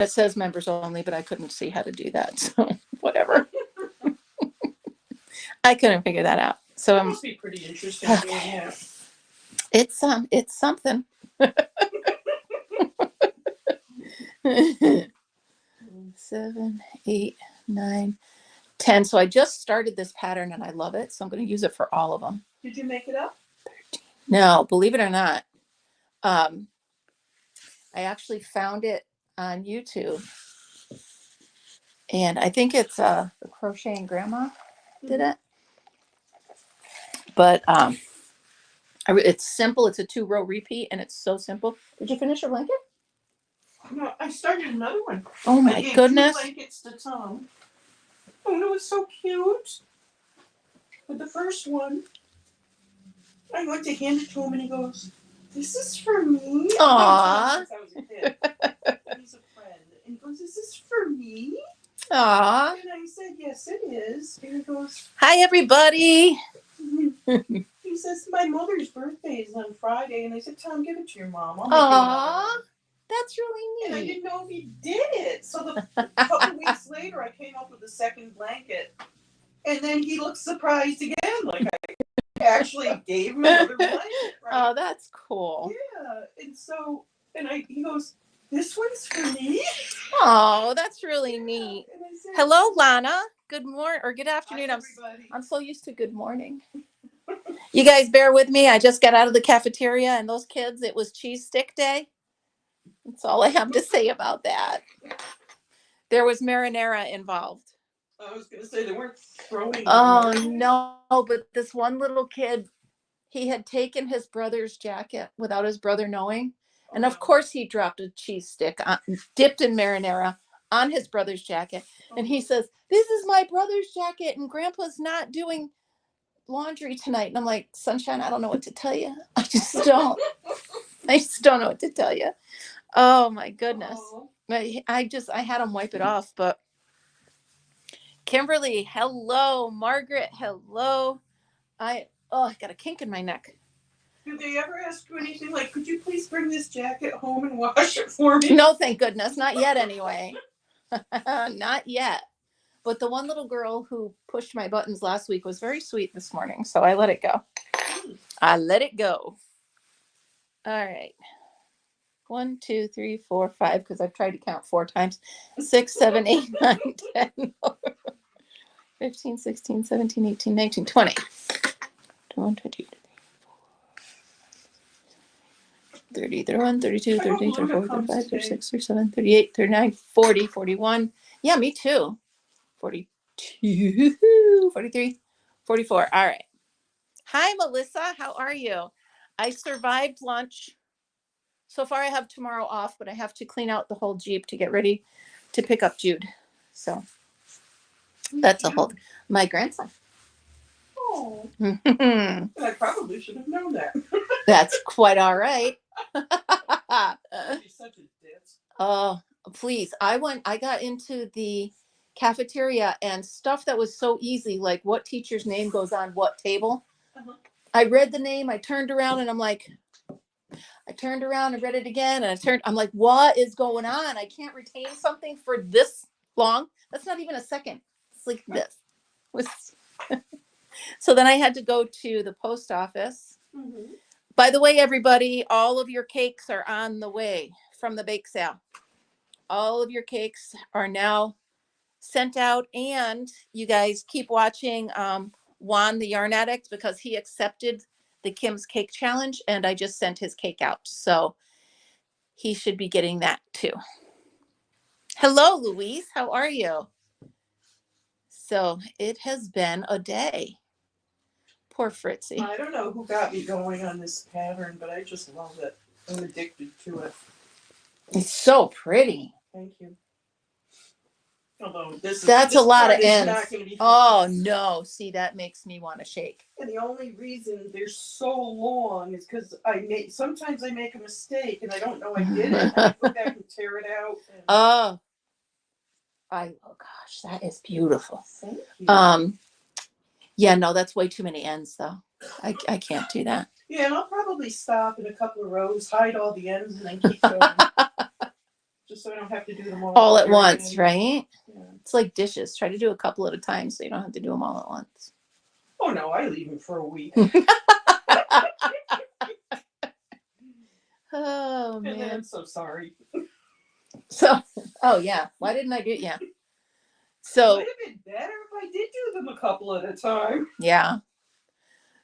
It says members only, but I couldn't see how to do that. So whatever. I couldn't figure that out. So that must be pretty interesting. Okay. Yeah. It's something. 7, 8, 9, 10. So I just started this pattern and I love it. So I'm going to use it for all of them. Did you make it up? 13. No, believe it or not. I actually found it on YouTube. And I think it's the Crocheting Grandma did it. But it's simple. It's a 2-row repeat and it's so simple. Did you finish your blanket? No, I started another one. Oh my goodness. 2 blankets to Tom. Oh no, it's so cute. But the first one, I went to hand it to him and he goes, "This is for me." Aww. Since I was a kid. He's a friend. And he goes, "Is this for me?" Aww. And I said, "Yes, it is." And he goes, "Hi, everybody." He says, "My mother's birthday is on Friday." And I said, "Tom, give it to your mom." Aww. That's really neat. And I didn't know if he did it. So a couple weeks later, I came up with a second blanket. And then he looked surprised again. Like I actually gave him another blanket. Right? Oh, that's cool. Yeah. And so, he goes, "This one's for me?" Oh, that's really neat. And I said, "Hello, Lana. Good morning or good afternoon." "Hi, everybody." I'm so used to good morning. You guys bear with me. I just got out of the cafeteria and those kids, it was cheese stick day. That's all I have to say about that. There was marinara involved. I was going to say they weren't throwing. Oh, no. But this one little kid, he had taken his brother's jacket without his brother knowing. And of course, he dropped a cheese stick dipped in marinara on his brother's jacket. And he says, "This is my brother's jacket and Grandpa's not doing laundry tonight." And I'm like, "Sunshine, I don't know what to tell you. I just don't know what to tell you." Oh my goodness. I had him wipe it off. But Kimberly, hello. Margaret, hello. I got a kink in my neck. Do they ever ask you anything like, "Could you please bring this jacket home and wash it for me?" No, thank goodness. Not yet anyway. Not yet. But the one little girl who pushed my buttons last week was very sweet this morning. So I let it go. I let it go. All right. 1, 2, 3, 4, 5, because I've tried to count 4 times. 6, 7, 8, 9, 10, 15, 16, 17, 18, 19, 20. 21, 22, 30, 31, 32, 33, 34, 35, 36, 37, 38, 39, 40, 41. Yeah, me too. 42, 43, 44. All right. Hi, Melissa. How are you? I survived lunch. So far, I have tomorrow off, but I have to clean out the whole Jeep to get ready to pick up Jude. So that's a whole. My grandson. Oh. I probably should have known that. That's quite all right. He's such a ditz. Oh, please. I got into the cafeteria and stuff that was so easy, like what teacher's name goes on what table. I read the name, I turned around and I'm like, I turned around and read it again and I'm like, what is going on? I can't retain something for this long. That's not even a second. It's like this. So then I had to go to the post office. Mm-hmm. By the way, everybody, all of your cakes are on the way from the bake sale. All of your cakes are now sent out, and you guys keep watching Juan the Yarn Addict because he accepted the Kim's Cake Challenge, and I just sent his cake out. So he should be getting that too. Hello, Louise. How are you? So it has been a day. Poor Fritzy. I don't know who got me going on this pattern, but I just love it. I'm addicted to it. It's so pretty. Thank you. Although this a lot of ends. Not gonna be oh no! See, that makes me want to shake. And the only reason they're so long is because sometimes I make a mistake and I don't know I did it. I go back and tear it out. Oh gosh, that is beautiful. Thank you. Yeah, no, that's way too many ends though. I can't do that. Yeah, and I'll probably stop in a couple of rows, hide all the ends, and then keep going. just so I don't have to do them all at during once, any- right? Yeah. It's like dishes. Try to do a couple at a time so you don't have to do them all at once. Oh no, I leave them for a week. Oh And then man. I'm so sorry. So, oh yeah. Why didn't I do it? Yeah. So Would have been better if I did do them a couple at a time. yeah.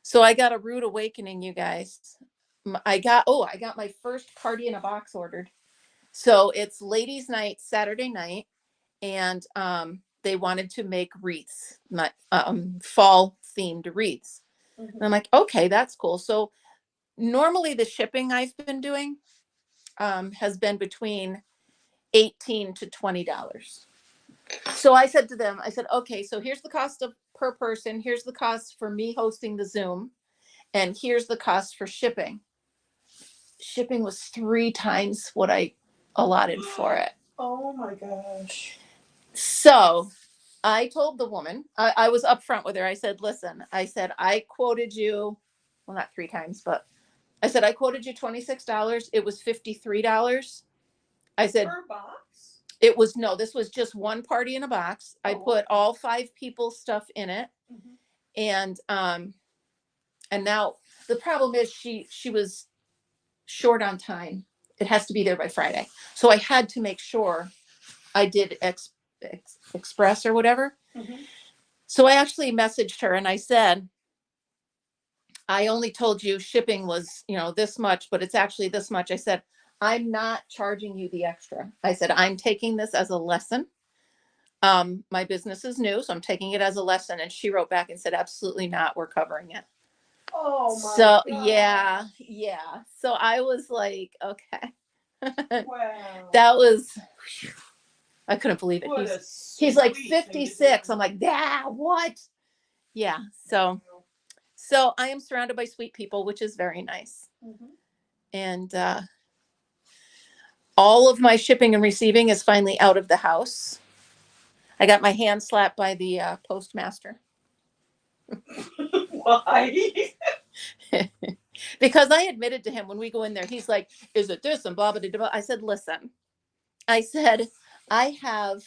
So I got a rude awakening, you guys. I got my first party in a box ordered. So it's ladies' night Saturday night, and they wanted to make wreaths, not fall themed wreaths. And I'm like, okay, that's cool. So normally the shipping I've been doing has been between $18 to $20. So I said to them, I said, okay, so here's the cost of per person. Here's the cost for me hosting the Zoom. And here's the cost for shipping. Shipping was 3 times what I allotted for it. Oh my gosh. So I told the woman, I was upfront with her. I said, listen, I said, I quoted you, well, not 3 times, but I said, I quoted you $26. It was $53. I said, Per box? it was, no, this was just one party in a box. I Oh, put okay. all 5 people's stuff in it. And now the problem is she was short on time. It has to be there by Friday. So I had to make sure I did express or whatever. So I actually messaged her and I said, I only told you shipping was, this much, but it's actually this much. I said, I'm not charging you the extra. I said, I'm taking this as a lesson. My business is new, so I'm taking it as a lesson. And she wrote back and said, absolutely not. We're covering it. Oh my So God. yeah. So I was like, okay. Wow. That was, I couldn't believe it. What He's like sweet thing to 56. do. I'm like, yeah, what? Yeah. So I am surrounded by sweet people, which is very nice. And all of my shipping and receiving is finally out of the house. I got my hand slapped by the postmaster. Why? Because I admitted to him when we go in there, he's like, is it this and blah, blah, blah, blah. I said, listen, I said, I have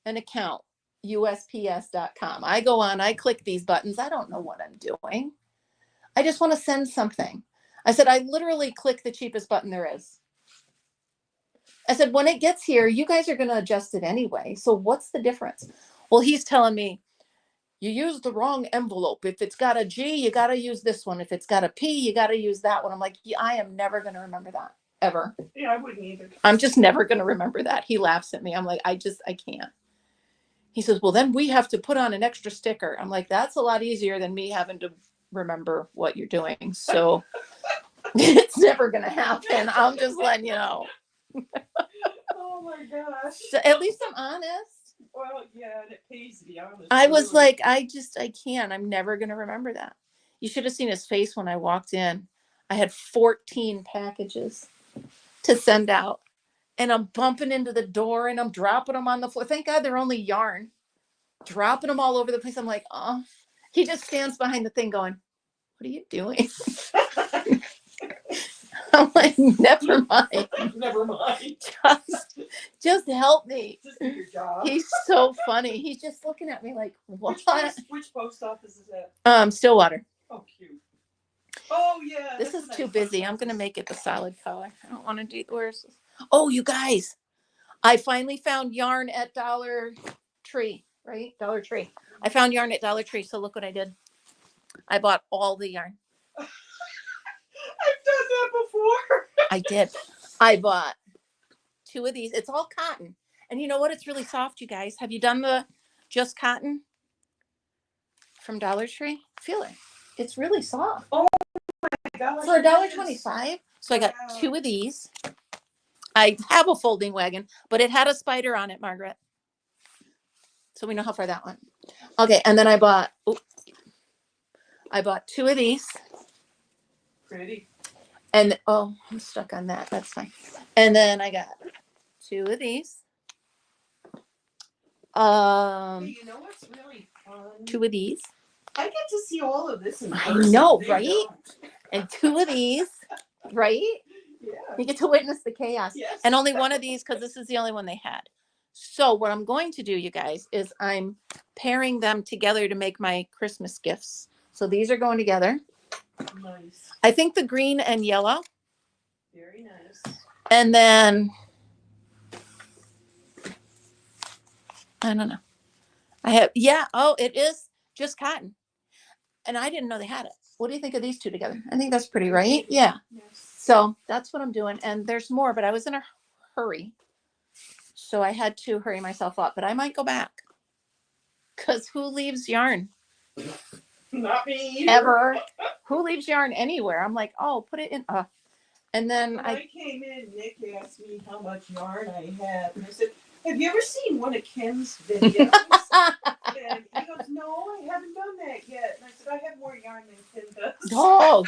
an account, USPS.com. I go on, I click these buttons. I don't know what I'm doing. I just want to send something. I said, I literally click the cheapest button there is. I said, when it gets here, you guys are going to adjust it anyway. So what's the difference? Well, he's telling me, you used the wrong envelope. If it's got a G, you got to use this one. If it's got a P, you got to use that one. I'm like, yeah, I am never going to remember that ever. Yeah, I wouldn't either. I'm just never going to remember that. He laughs at me. I'm like, I can't. He says, well, then we have to put on an extra sticker. I'm like, that's a lot easier than me having to remember what you're doing. So it's never going to happen. I'm just letting you know. Oh my gosh. So at least I'm honest. Well, yeah, and it pays to be honest. I was really. like, I can't. I'm never going to remember that. You should have seen his face when I walked in. I had 14 packages to send out. And I'm bumping into the door and I'm dropping them on the floor. Thank God they're only yarn. Dropping them all over the place. I'm like, oh. He just stands behind the thing going, what are you doing? I'm like, never mind. Never mind. Just help me. Just do your job. He's so funny. He's just looking at me like, what? Which post office is that? Stillwater. Oh, cute. Oh, yeah. This is too busy. I'm going to make it the solid color. I don't want to do, where's this? Oh, you guys, I finally found yarn at Dollar Tree, right? Dollar Tree. I found yarn at Dollar Tree. So look what I did. I bought all the yarn. I've done that before. I did. I bought 2 of these. It's all cotton. And you know what? It's really soft, you guys. Have you done the just cotton from Dollar Tree? Feel it. It's really soft. Oh my gosh. For $1.25. So I got 2 of these. I have a folding wagon, but it had a spider on it, Margaret. So we know how far that went. Okay, and then I bought 2 of these. Pretty. And oh, I'm stuck on that. That's fine. And then I got 2 of these. Hey, you know what's really fun? 2 of these. I get to see all of this in I person. know, They right? don't. And 2 of these, right? Yeah. You get to witness the chaos. Yes. And only one of these, because this is the only one they had. So what I'm going to do, you guys, is I'm pairing them together to make my Christmas gifts. So these are going together. Nice. I think the green and yellow. Very nice. And then, I don't know. I have, yeah, oh, it is just cotton. And I didn't know they had it. What do you think of these two together? I think that's pretty, right? Yeah. Yes. So that's what I'm doing. And there's more, but I was in a hurry. So I had to hurry myself up, but I might go back. Because who leaves yarn? Not me either. Ever. Who leaves yarn anywhere? I'm like, oh, put it in. And then When I came in, Nick asked me how much yarn I had. And I said, have you ever seen one of Ken's videos? And he goes, no, I haven't done that yet. And I said, I have more yarn than Ken does. Oh,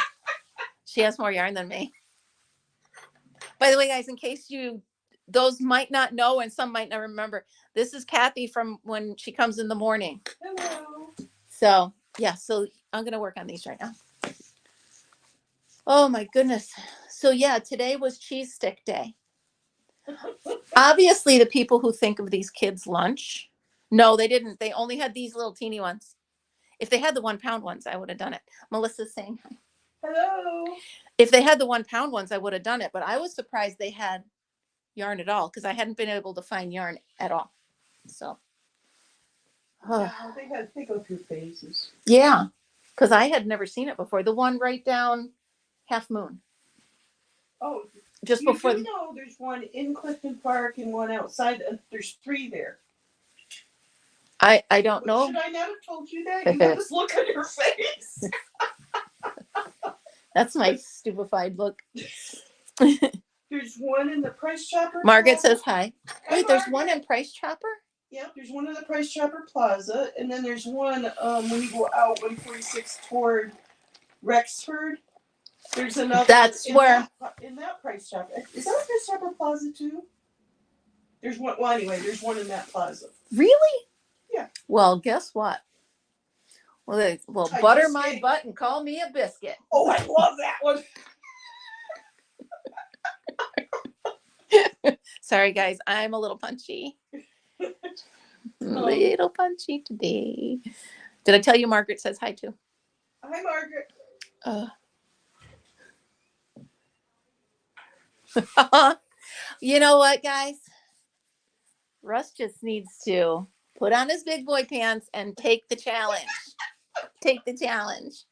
she has more yarn than me. By the way, guys, in case those might not know and some might not remember, this is Kathy from when she comes in the morning. Hello. So, yeah, so I'm going to work on these right now. Oh, my goodness. So, yeah, today was cheese stick day. Obviously, the people who think of these kids' lunch, no, they didn't. They only had these little teeny ones. If they had the 1 pound ones, I would have done it. Melissa's saying hi. Hello. If they had the 1 pound ones, I would have done it. But I was surprised they had yarn at all because I hadn't been able to find yarn at all. So, Yeah, they go through phases. yeah, because I had never seen it before. The one right down Half Moon. Oh, just you before. do know there's one in Clifton Park and one outside. There's 3 there. I don't know. Should I not have told you that? You have this look on your face. That's my stupefied look. There's one in the Price Chopper. Margaret Plaza. says hi. Wait, there's one in Price Chopper? Yeah, there's one in the Price Chopper Plaza, and then there's one when you go out 146 toward Rexford. There's another. That's where. In that Price Chopper. Is that a Price Chopper Plaza too? There's one. Well, anyway, there's one in that plaza. Really? Yeah. Well, guess what? Well, butter my butt and call me a biscuit. Oh, I love that one. Sorry, guys. I'm a little punchy. Little punchy today. Did I tell you Margaret says hi too? Hi, Margaret. You know what, guys? Russ just needs to put on his big boy pants and take the challenge. Take the challenge.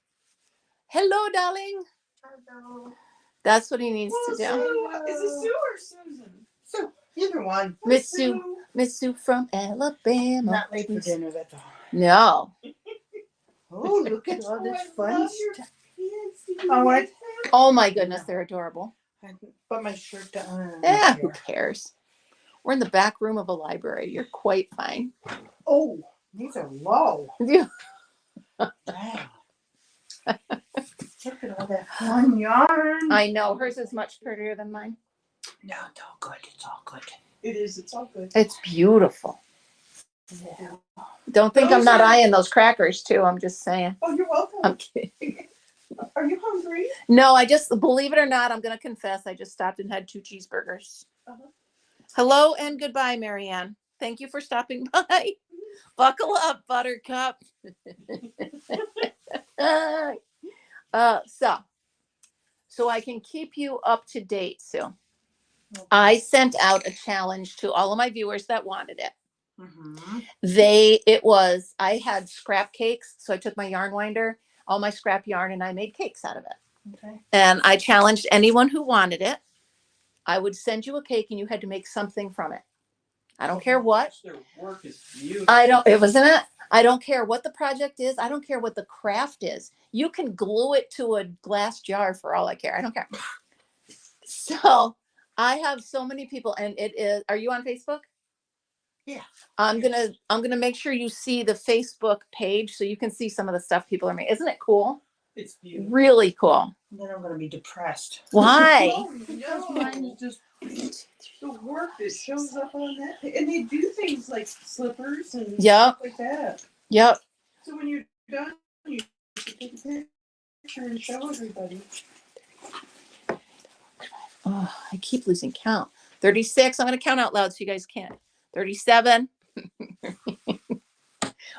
Hello, darling. Hello. That's what he needs to do. Is it Sue or Susan? Sue. Either one. Miss Sue from Alabama. Not late for dinner, that's all. No. Oh, look at all this fun stuff. Oh my goodness, they're adorable. I put my shirt down. Yeah, who cares? We're in the back room of a library. You're quite fine. Oh, these are low. Yeah. Wow. Look at all that fun yarn. I know. Hers is much prettier than mine. No, it's all good. It's all good. It is. It's all good. It's beautiful. Yeah. Don't think I'm not eyeing those crackers, too. I'm just saying. Oh, you're welcome. I'm kidding. Are you hungry? No, believe it or not, I'm going to confess, I just stopped and had 2 cheeseburgers. Hello and goodbye, Marianne. Thank you for stopping by. Buckle up, Buttercup. So I can keep you up to date, Sue. Okay. I sent out a challenge to all of my viewers that wanted it. Mm-hmm. I had scrap cakes. So I took my yarn winder, all my scrap yarn, and I made cakes out of it. Okay. And I challenged anyone who wanted it. I would send you a cake and you had to make something from it. I don't care what. Their work is beautiful. I don't care what the project is. I don't care what the craft is. You can glue it to a glass jar for all I care. I don't care. So I have so many people, and are you on Facebook? Yeah. I'm gonna make sure you see the Facebook page so you can see some of the stuff people are making. Isn't it cool? It's beautiful. Really cool. Then I'm gonna be depressed. Why? No, mine is just the work that shows up on that, and they do things like slippers and stuff like that. Yep. So when you're done, you take a picture and show everybody. Oh, I keep losing count. 36. I'm going to count out loud so you guys can't. 37.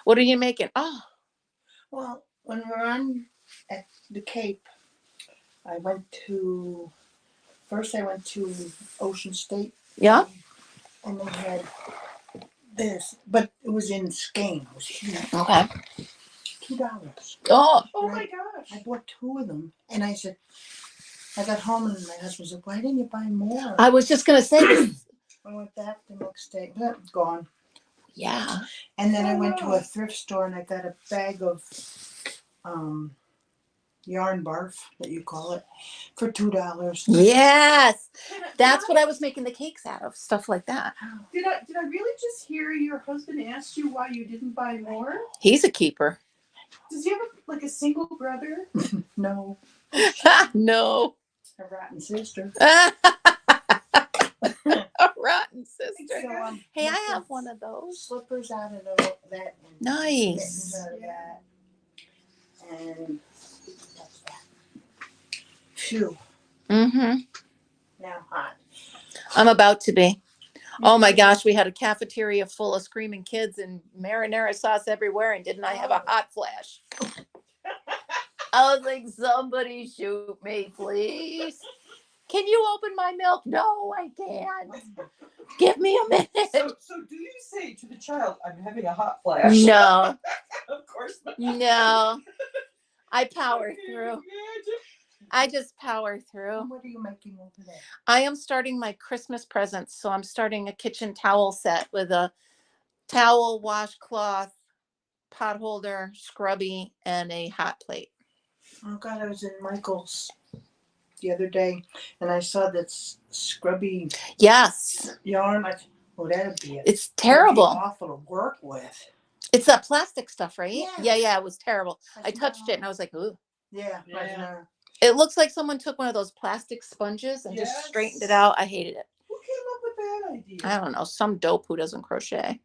What are you making? Oh, Well, when we're on at the Cape, I went to Ocean State. yeah. And they had this, but it was in skein. It was huge. Okay. $2. Oh, Oh And my gosh. I bought 2 of them, and I said, I got home and my husband said, "Why didn't you buy more?" I was just going to say this. I went back the next day, gone. Yeah. And then I Oh, went to wow. a thrift store and I got a bag of yarn barf that you call it for $2. Yes. Did That's I- what I was making the cakes out of. Stuff like that. Did I really just hear your husband asked you why you didn't buy more? He's a keeper. Does he have like a single brother? No, No. a rotten sister. A rotten sister. So, Hey, I got have the one of those. slippers out of that. And Nice. mittens out of that. And that's that. Phew, Mm-hmm. now hot. I'm about to be. Oh my gosh, we had a cafeteria full of screaming kids and marinara sauce everywhere, and didn't I have a hot flash? I was like, somebody shoot me, please. Can you open my milk? No, I can't. Give me a minute. So do you say to the child, "I'm having a hot flash"? No, Of course not. no. I power Okay, through. imagine. I just power through. What are you making over there? I am starting my Christmas presents. So I'm starting a kitchen towel set with a towel, washcloth, pot holder, scrubby, and a hot plate. Oh God, I was in Michael's the other day and I saw this scrubby Yes. yarn. I said, oh, that'd be It's that'd be terrible. awful to work with. It's that plastic stuff, right? Yeah. Yeah, it was terrible. I said, touched "No." it and I was like, ooh. Yeah. I said, Yeah. "No." It looks like someone took one of those plastic sponges and just straightened it out. I hated it. Who came up with that idea? I don't know. Some dope who doesn't crochet.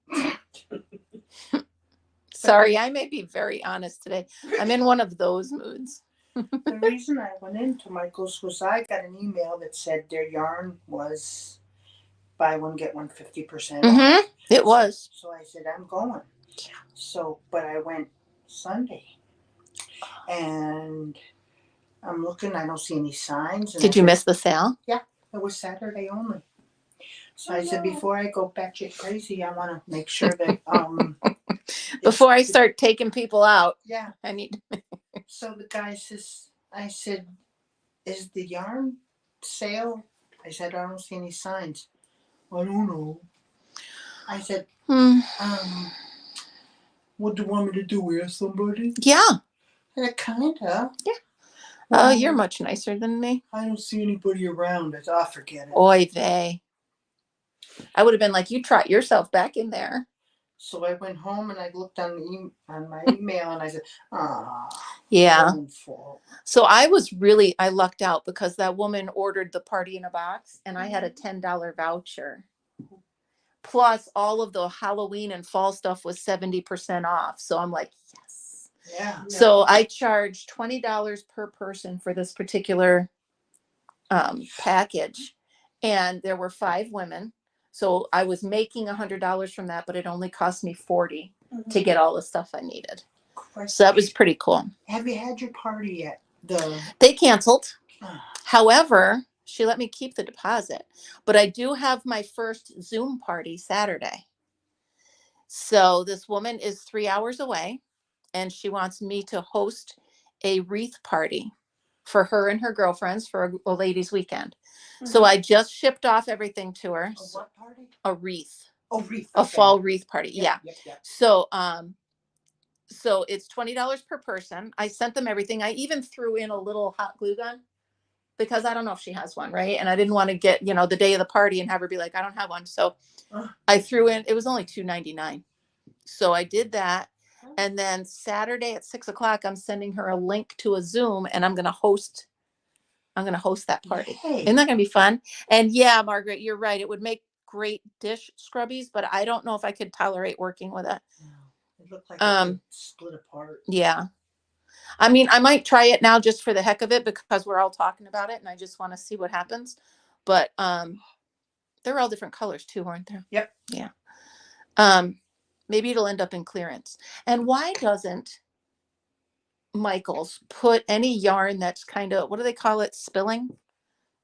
Sorry, I may be very honest today. I'm in one of those moods. The reason I went into Michael's was I got an email that said their yarn was buy one get one 50% off. Mm-hmm. It was. So I said, I'm going. So, but I went Sunday, and I'm looking. I don't see any signs. And Did you miss the sale? It was Saturday only. So Oh, I said, no. before I go batshit crazy, I want to make sure that Before I start taking people out, yeah. I need. So the guy says, I said, is the yarn sale? I said, I don't see any signs. I don't know. I said, Hmm. what do you want me to do? Ask somebody? Yeah. Kinda. Yeah. Oh, you're much nicer than me. I don't see anybody around. I said, oh, forget it. Oy vey. I would have been like, you trot yourself back in there. So I went home and I looked on on my email and I said, Yeah. own fault. So I lucked out because that woman ordered the party in a box and I had a $10 voucher. Plus all of the Halloween and fall stuff was 70% off. So I'm like, yes. Yeah. So I charged $20 per person for this particular package. And there were 5 women. So I was making $100 from that, but it only cost me $40 to get all the stuff I needed. So that was pretty cool. Have you had your party yet? They canceled. However, she let me keep the deposit. But I do have my first Zoom party Saturday. So this woman is 3 hours away and she wants me to host a wreath party for her and her girlfriends for a ladies' weekend. So I just shipped off everything to her. A what party? A wreath. Oh, wreath. A fall wreath party. Yeah. Yep. So so it's $20 per person. I sent them everything. I even threw in a little hot glue gun because I don't know if she has one, right? And I didn't want to get, the day of the party and have her be like, I don't have one. So I threw in, it was only $2.99. So I did that. And then Saturday at 6:00, I'm sending her a link to a Zoom and I'm going to host that party. Hey. Isn't that going to be fun? And yeah, Margaret, you're right. It would make great dish scrubbies, but I don't know if I could tolerate working with it. No, it looked like it could split apart. Yeah. I mean, I might try it now just for the heck of it because we're all talking about it and I just want to see what happens. But they're all different colors too, aren't they? Yep. Yeah. Maybe it'll end up in clearance. And why doesn't Michaels put any yarn that's kind of, what do they call it, spilling?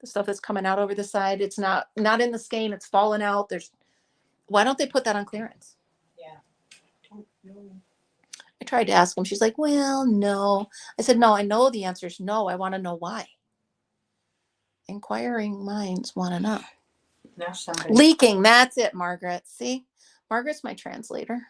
The stuff that's coming out over the side. It's not in the skein. It's falling out. Why don't they put that on clearance? Yeah. Oh, no. I tried to ask them. She's like, well, no. I said, no, I know the answer is no. I want to know why. Inquiring minds want to know. Now somebody. Leaking. That's it, Margaret. See, Margaret's my translator.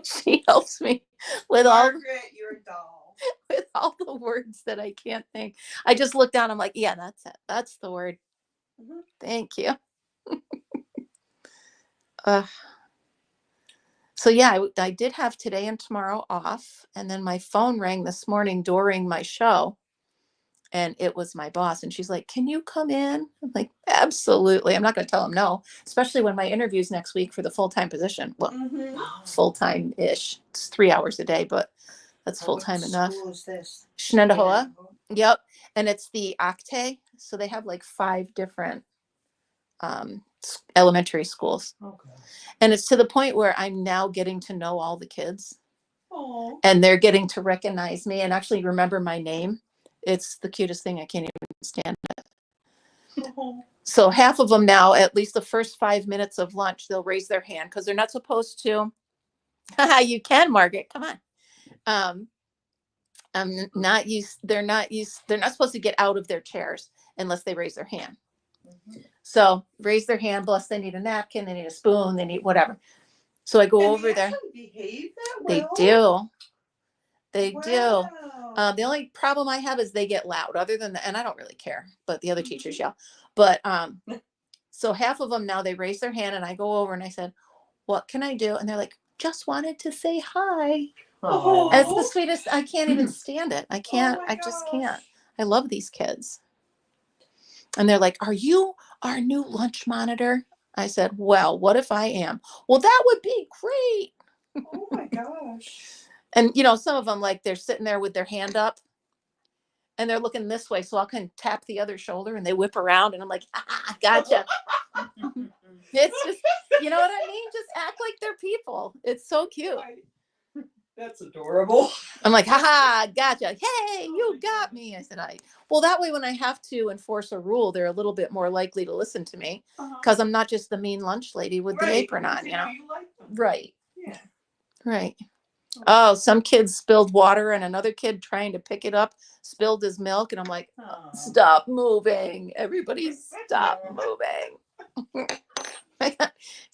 She helps me with Margaret, you're a doll. with all the words that I can't think. I just look down. I'm like, yeah, that's it. That's the word. Mhm. Thank you. So yeah, I did have today and tomorrow off, and then my phone rang this morning during my show, and it was my boss, and she's like, "Can you come in?" I'm like, "Absolutely." I'm not going to tell him no, especially when my interview's next week for the full-time position. Well, Mhm. full-time-ish. It's 3 hours a day, but that's What full-time enough. school is this? Shenandoah. Yep. And it's the Octay. So they have like 5 different elementary schools. Okay. And it's to the point where I'm now getting to know all the kids. Oh. And they're getting to recognize me and actually remember my name. It's the cutest thing. I can't even stand it. Oh. So half of them now, at least the first 5 minutes of lunch, they'll raise their hand because they're not supposed to. You can, Margaret. Come on. I'm not used. They're not used. They're not supposed to get out of their chairs unless they raise their hand. Mhm. So raise their hand. Bless. They need a napkin. They need a spoon. They need whatever. So I go And over they there. actually behave that They well? do. They do. Wow. The only problem I have is they get loud. Other than that, and I don't really care, but the other teachers yell. But so half of them now they raise their hand, and I go over and I said, "What can I do?" And they're like, "Just wanted to say hi." Oh. It's the sweetest. I can't even stand it. I can't. Oh my I just gosh. can't. I love these kids. And they're like, "Are you our new lunch monitor?" I said, "Well, what if I am?" "Well, that would be great." Oh my gosh. And some of them, like, they're sitting there with their hand up and they're looking this way, so I'll kind of tap the other shoulder and they whip around and I'm like, gotcha. It's just, you know what I mean? Just act like they're people. It's so cute. That's adorable. I'm like, gotcha. Hey, you got me. I said, well, that way when I have to enforce a rule, they're a little bit more likely to listen to me because I'm not just the mean lunch lady with the apron on, You know you like them. Right. Yeah. Right. Oh, some kid spilled water and another kid trying to pick it up spilled his milk. And I'm like, stop moving. Everybody stop moving.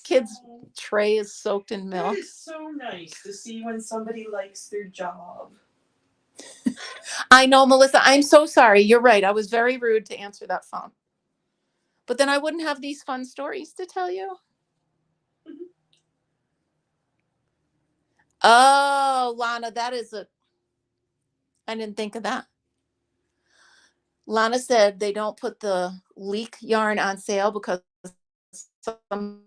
Kid's tray is soaked in That milk. is so nice to see when somebody likes their job. I know, Melissa. I'm so sorry. You're right. I was very rude to answer that phone. But then I wouldn't have these fun stories to tell you. Oh, Lana, I didn't think of that. Lana said they don't put the leak yarn on sale because some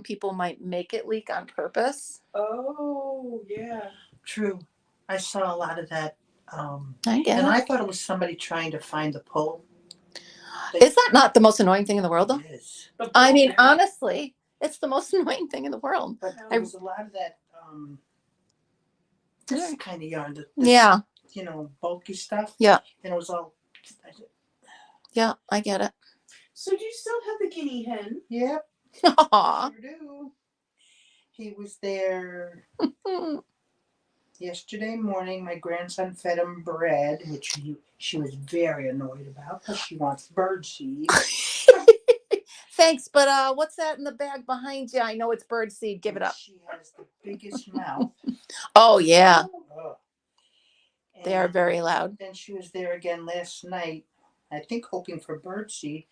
people might make it leak on purpose. Oh, yeah. True. I saw a lot of that. I get And it. I thought it was somebody trying to find the pull. Is that not the most annoying thing in the world, though? It is. I mean, honestly, it's the most annoying thing in the world. But there was a lot of that, this kind of yarn. This, Yeah. bulky stuff. Yeah. And it was all. Yeah, I get it. So do you still have the guinea hen? Yep. Aw. Sure do. He was there yesterday morning. My grandson fed him bread, which she was very annoyed about because she wants bird seed. Thanks, but what's that in the bag behind you? I know it's bird seed. Give it up. She has the biggest mouth. Oh, yeah. Oh. They are very loud. Then she was there again last night, I think hoping for bird seed.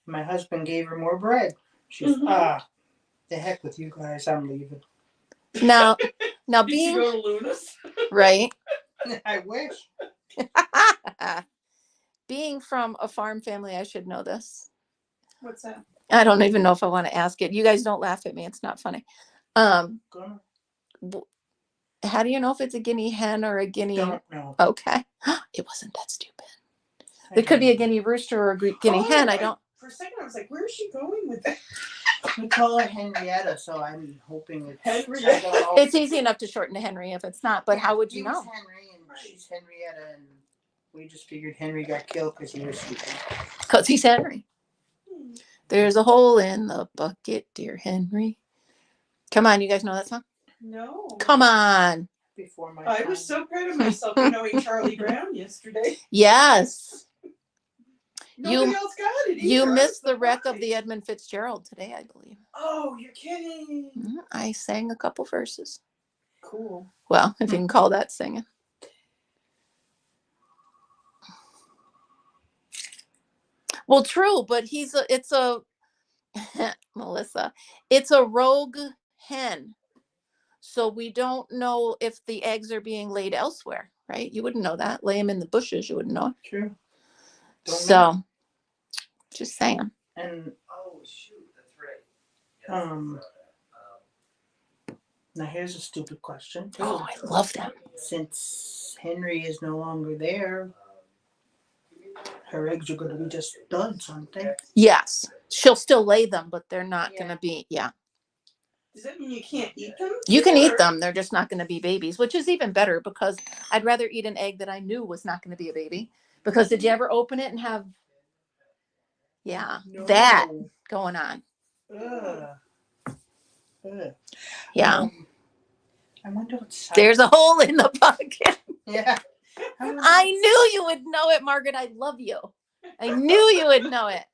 My husband gave her more bread. She's, the heck with you guys, I'm leaving. Now Did being you go to Luna's? right. I wish. Being from a farm family, I should know this. What's that? I don't even know if I want to ask it. You guys don't laugh at me. It's not funny. How do you know if it's a guinea hen or a guinea? Don't know. Okay. It wasn't that stupid. It could be a guinea rooster or a guinea hen. I don't. For a second, I was like, "Where is she going with that?" We call her Henrietta, so I'm hoping it's Henrietta. I don't know. It's easy enough to shorten to Henry if it's not. But how would you He was know? Henry, and she's Henrietta, and we just figured Henry got killed because he was stupid. Because he's Henry. There's a hole in the bucket, dear Henry. Come on, you guys know that song? No. Come on. Before my I time. was so proud of myself for knowing Charlie Brown yesterday. Yes. Nobody else got it either. You I was missed the wreck of surprised. the Edmund Fitzgerald today, I believe. Oh, you're kidding. I sang a couple verses. Cool. Well, if you can call that singing. Well, true, but it's a Melissa, it's a rogue hen. So we don't know if the eggs are being laid elsewhere, right? You wouldn't know that. Lay them in the bushes, you wouldn't know. True. So, just saying. And oh shoot, that's right. Now here's a stupid question too. Oh, I love them. Since Henry is no longer there, her eggs are going to be just duds, aren't they? Yes, she'll still lay them, but they're not going to be. Yeah. Does that mean you can't eat them? You can eat them. They're just not going to be babies, which is even better because I'd rather eat an egg that I knew was not going to be a baby. Because did you ever open it and have, No. that going on? Ugh. Ugh. Yeah. I wonder what's. There's a hole in the bucket. Yeah. I knew you would know it, Margaret. I love you. I knew you would know it.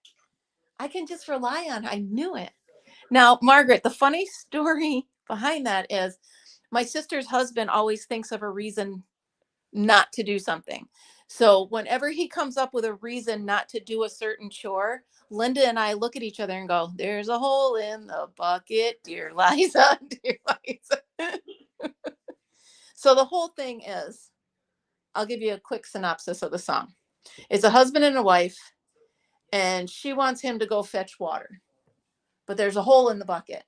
I can just rely on. I knew it. Now, Margaret, the funny story behind that is my sister's husband always thinks of a reason not to do something. So whenever he comes up with a reason not to do a certain chore, Linda and I look at each other and go, there's a hole in the bucket, dear Liza, dear Liza. So the whole thing is, I'll give you a quick synopsis of the song. It's a husband and a wife, and she wants him to go fetch water, but there's a hole in the bucket.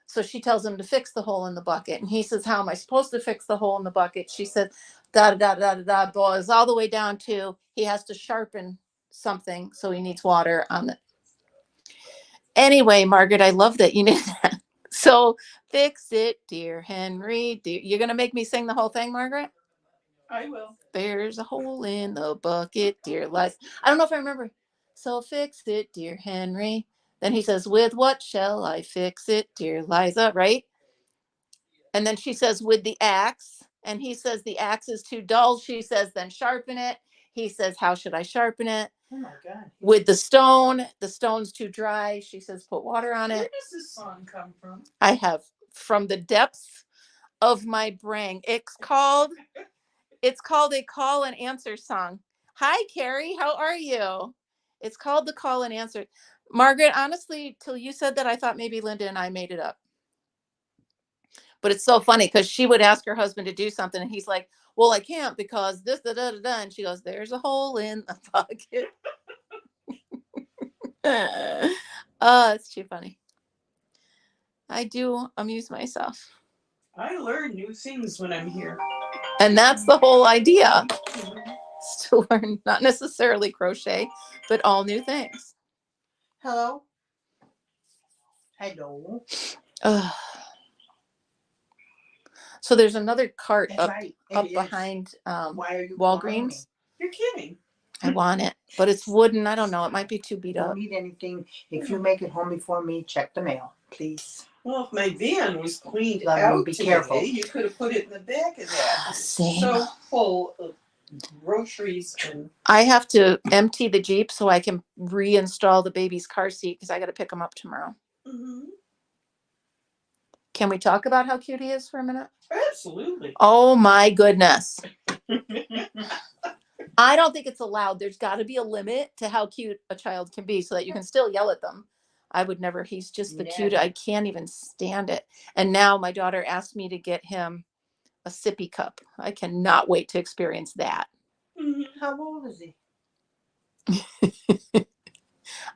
So she tells him to fix the hole in the bucket. And he says, how am I supposed to fix the hole in the bucket? She said, da da da da da, boils all the way down to he has to sharpen something. So he needs water on it. Anyway, Margaret, I love that you knew that. So fix it, dear Henry. You're going to make me sing the whole thing, Margaret? I will. There's a hole in the bucket, dear Liza. I don't know if I remember. So fix it, dear Henry. Then he says, with what shall I fix it, dear Liza, right? And then she says, with the axe. And he says, the axe is too dull. She says, then sharpen it. He says, how should I sharpen it? Oh my God. With the stone's too dry. She says, put water on Where it. does this song come from? I have from the depths of my brain. It's called a call and answer song. Hi, Carrie. How are you? It's called the call and answer. Margaret, honestly, till you said that, I thought maybe Linda and I made it up. But it's so funny because she would ask her husband to do something and he's like, well, I can't because this, da, da, da, da. And she goes, there's a hole in the bucket. Oh, it's too funny. I do amuse myself. I learn new things when I'm here. And that's the whole idea. Is to learn not necessarily crochet, but all new things. Hello. Hello. So there's another cart That's up right. up It is. behind Why are you calling me? Walgreens. You're kidding. I want it, but it's wooden. I don't know. It might be too beat Don't up. need anything. If you make it home before me, check the mail, please. Well, if my van was cleaned Let me out be today, careful. you could have put it in the back of that. Same. So full of groceries and. I have to empty the Jeep so I can reinstall the baby's car seat because I got to pick him up tomorrow. Mm-hmm. Can we talk about how cute he is for a minute? Absolutely. Oh my goodness. I don't think it's allowed. There's got to be a limit to how cute a child can be so that you can still yell at them. I would never. He's just the cute. I can't even stand it. And now my daughter asked me to get him a sippy cup. I cannot wait to experience that. Mm-hmm. How old is he?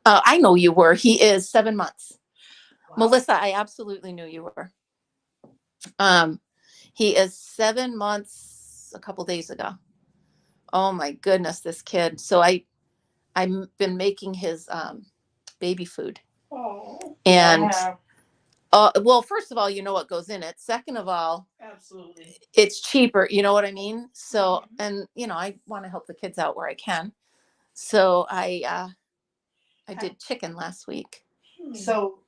I know you were. He is 7 months. Wow. Melissa, I absolutely knew you were. He is 7 months a couple days ago. Oh my goodness, this kid. So I've been making his baby food. Oh, And Yeah. well, first of all, you know what goes in it. Second of all, absolutely. it's cheaper. You know what I mean? So, Mhm. and you know, I want to help the kids out where I can. So I did chicken last week. So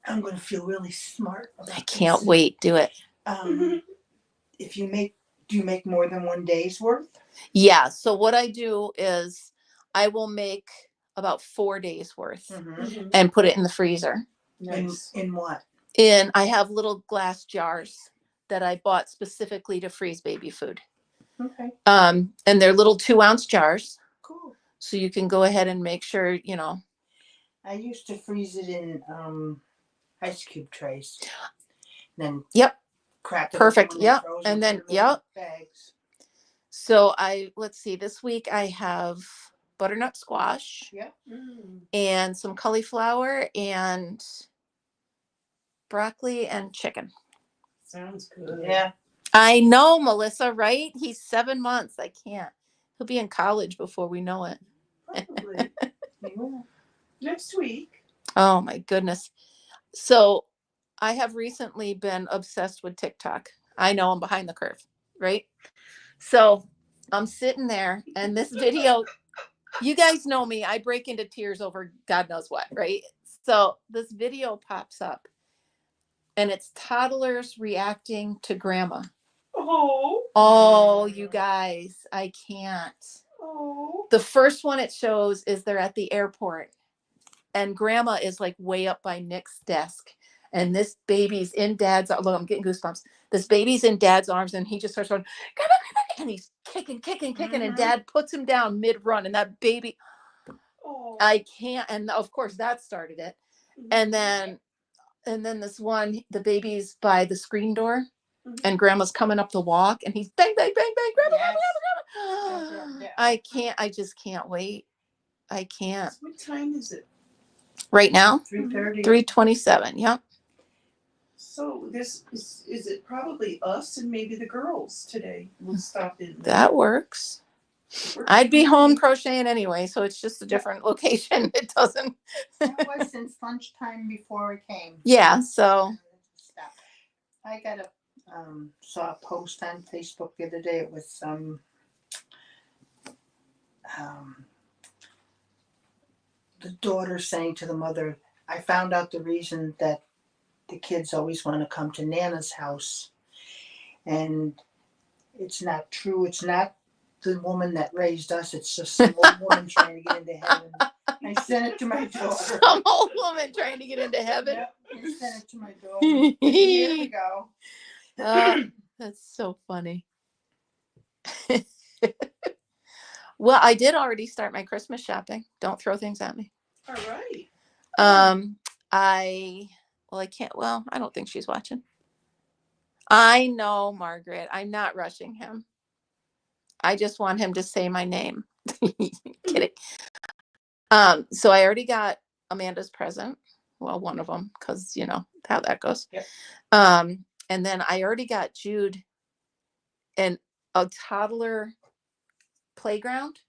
I'm going to feel really smart about I can't this. wait. Do it. If you make, do you make more than 1 day's worth? Yeah. So what I do is I will make about 4 days worth Mm-hmm. and put it in the freezer. Nice. In what? And I have little glass jars that I bought specifically to freeze baby food. Okay. And they're little 2-ounce jars. Cool. So you can go ahead and make sure, you know. I used to freeze it in ice cube trays. Then Yep. crack it Perfect. open when Yep. they're frozen, And then, put 'em in yep. bags. So let's see, this week I have butternut squash Yep. and some cauliflower and broccoli and chicken. Sounds good. Yeah. I know, Melissa, right? He's 7 months. I can't. He'll be in college before we know it. Probably. Next week. Oh my goodness. So I have recently been obsessed with TikTok. I know I'm behind the curve, right? So I'm sitting there and this video, you guys know me, I break into tears over God knows what, right? So this video pops up and it's toddlers reacting to grandma. Oh. Oh, you guys, I can't. Oh. The first one it shows is they're at the airport and grandma is like way up by Nick's desk. And this baby's in dad's, look, I'm getting goosebumps. This baby's in dad's arms and he just starts going, grandma, grandma, and he's kicking, and dad puts him down mid-run and that baby, Oh. I can't. And of course that started it. And then this one, the baby's by the screen door and grandma's coming up the walk and he's bang, bang, bang, bang, grandma, Yes. grandma, grandma. Yeah. I just can't wait. I can't. What time is it? Right now? 3:30. 3:27. Yep. So this is it probably us and maybe the girls today will stop in. That works. I'd be home crocheting anyway, so it's just a different location. It doesn't. That was since lunchtime before I came. Yeah, so I got saw a post on Facebook the other day. It was the daughter saying to the mother, I found out the reason that the kids always want to come to Nana's house. And it's not true. It's not the woman that raised us. It's just some old woman trying to get into heaven. I sent it to my daughter. some old woman trying to get into heaven. Yep, I sent it to my daughter. Here we go. That's so funny. Well, I did already start my Christmas shopping. Don't throw things at me. All right. I can't. Well, I don't think she's watching. I know, Margaret. I'm not rushing him. I just want him to say my name. Kidding. So I already got Amanda's present. Well, one of them, because you know how that goes. Yep. And then I already got Jude a toddler playground.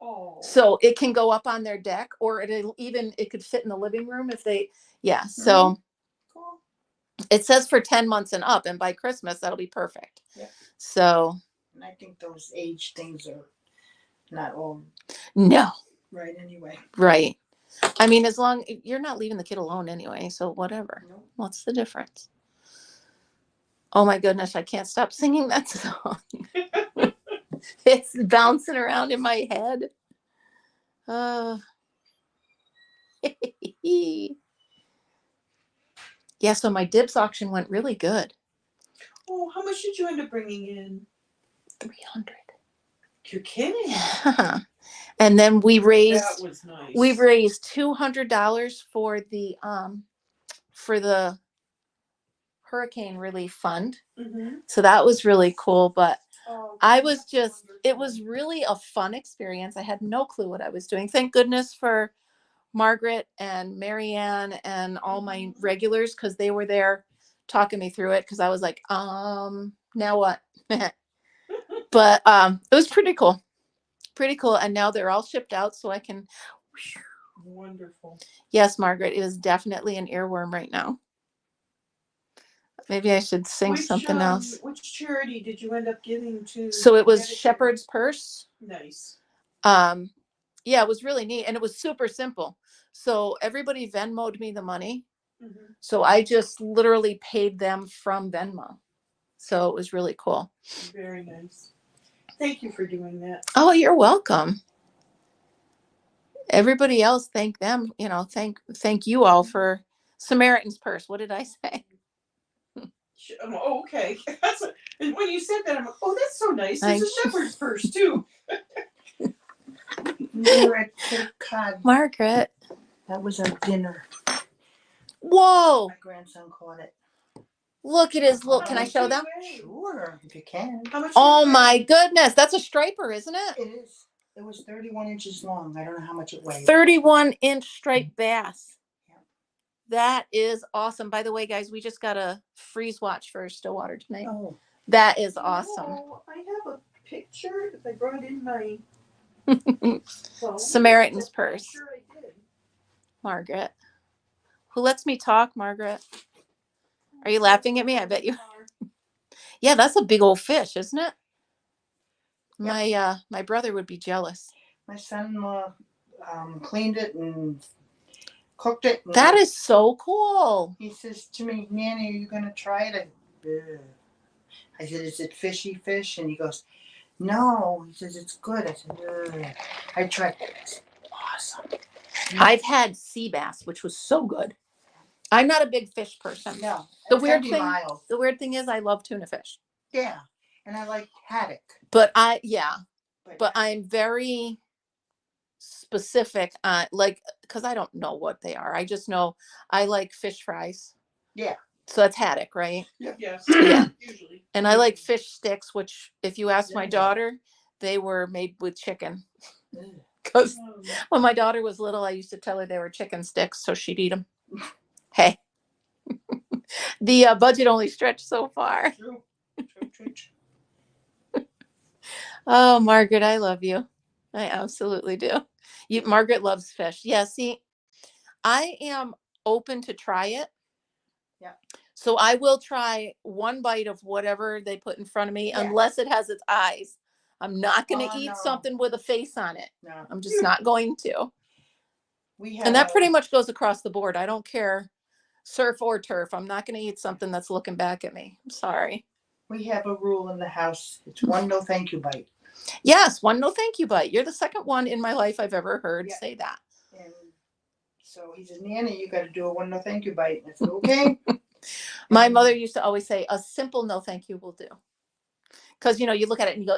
Oh. So it can go up on their deck, or it could fit in the living room if they, yeah. So Cool. it says for 10 months and up, and by Christmas that'll be perfect. Yeah. So. And I think those age things are not all No. right anyway. Right. I mean, as long you're not leaving the kid alone anyway, so whatever. Nope. What's the difference? Oh my goodness, I can't stop singing that song. It's bouncing around in my head. Yeah, so my dibs auction went really good. Oh, how much did you end up bringing in? 300. You're kidding. Yeah. And then we That raised was nice. we've raised $200 for the hurricane relief fund. So that was really cool, but it was really a fun experience. I had no clue what I was doing. Thank goodness for Margaret and Marianne and all my regulars, because they were there talking me through it, because I was like, now what? But it was pretty cool. Pretty cool. And now they're all shipped out so I can. Wonderful. Yes, Margaret, it is definitely an earworm right now. Maybe I should sing something else. Which charity did you end up giving to? So it was Medicare? Shepherd's Purse. Nice. Yeah, it was really neat. And it was super simple. So everybody Venmo'd me the money. Mm-hmm. So I just literally paid them from Venmo. So it was really cool. Very nice. Thank you for doing that. Oh, you're welcome. Everybody else, thank them. You know, thank you all for Samaritan's Purse. What did I say? Oh, okay. And when you said that, I'm like, oh, that's so nice. There's I- a shepherd's purse too. We were at Cape Cod. Margaret. That was our dinner. Whoa. My grandson caught it. Look at his How little. Can I much show did them? it weigh? Sure, if you can. How much Oh did it my weigh? goodness. That's a striper, isn't it? It is. It was 31 inches long. I don't know how much it weighed. 31-inch striped bass. Yeah. That is awesome. By the way, guys, we just got a freeze watch for Stillwater tonight. Oh, That is awesome. Oh, I have a picture. If I brought in my phone. Samaritan's I'm Purse. sure I did. Margaret. Who lets me talk, Margaret? Are you laughing at me? I bet you. Yeah, that's a big old fish, isn't it? My brother would be jealous. my son-in-law cleaned it and cooked it. And That is so cool. he says to me, Nanny, are you going to try it? I said, is it fishy fish? And he goes, no. He says, it's good. I said, ugh. I tried it. It's awesome. I've had sea bass, which was so good. I'm not a big fish person. No. The it's weird gotta be thing- mild. The weird thing is I love tuna fish. Yeah. And I like haddock. But I'm very specific on because I don't know what they are. I just know I like fish fries. Yeah. So that's haddock, right? Yes. Yeah. Usually. And I like fish sticks, which if you ask my Yeah. daughter, they were made with chicken. Ugh. Because Oh, when my daughter was little, I used to tell her they were chicken sticks, so she'd eat them. Hey, the budget only stretched so far. True. True, true, true. Oh, Margaret, I love you. I absolutely do. Margaret loves fish. Yeah, see, I am open to try it. Yeah. So I will try one bite of whatever they put in front of me, Yeah. unless it has its eyes. I'm not going to Oh, eat no. something with a face on it. No. I'm just not going to. We have And that pretty much goes across the board. I don't care, surf or turf. I'm not going to eat something that's looking back at me. I'm sorry. we have a rule in the house. It's one no thank you bite. Yes, one no thank you bite. You're the second one in my life I've ever heard Yeah. say that. And so he says, Nanny, you got to do a one no thank you bite. And I said, okay. My mother used to always say, a simple no thank you will do. Because, you look at it and you go,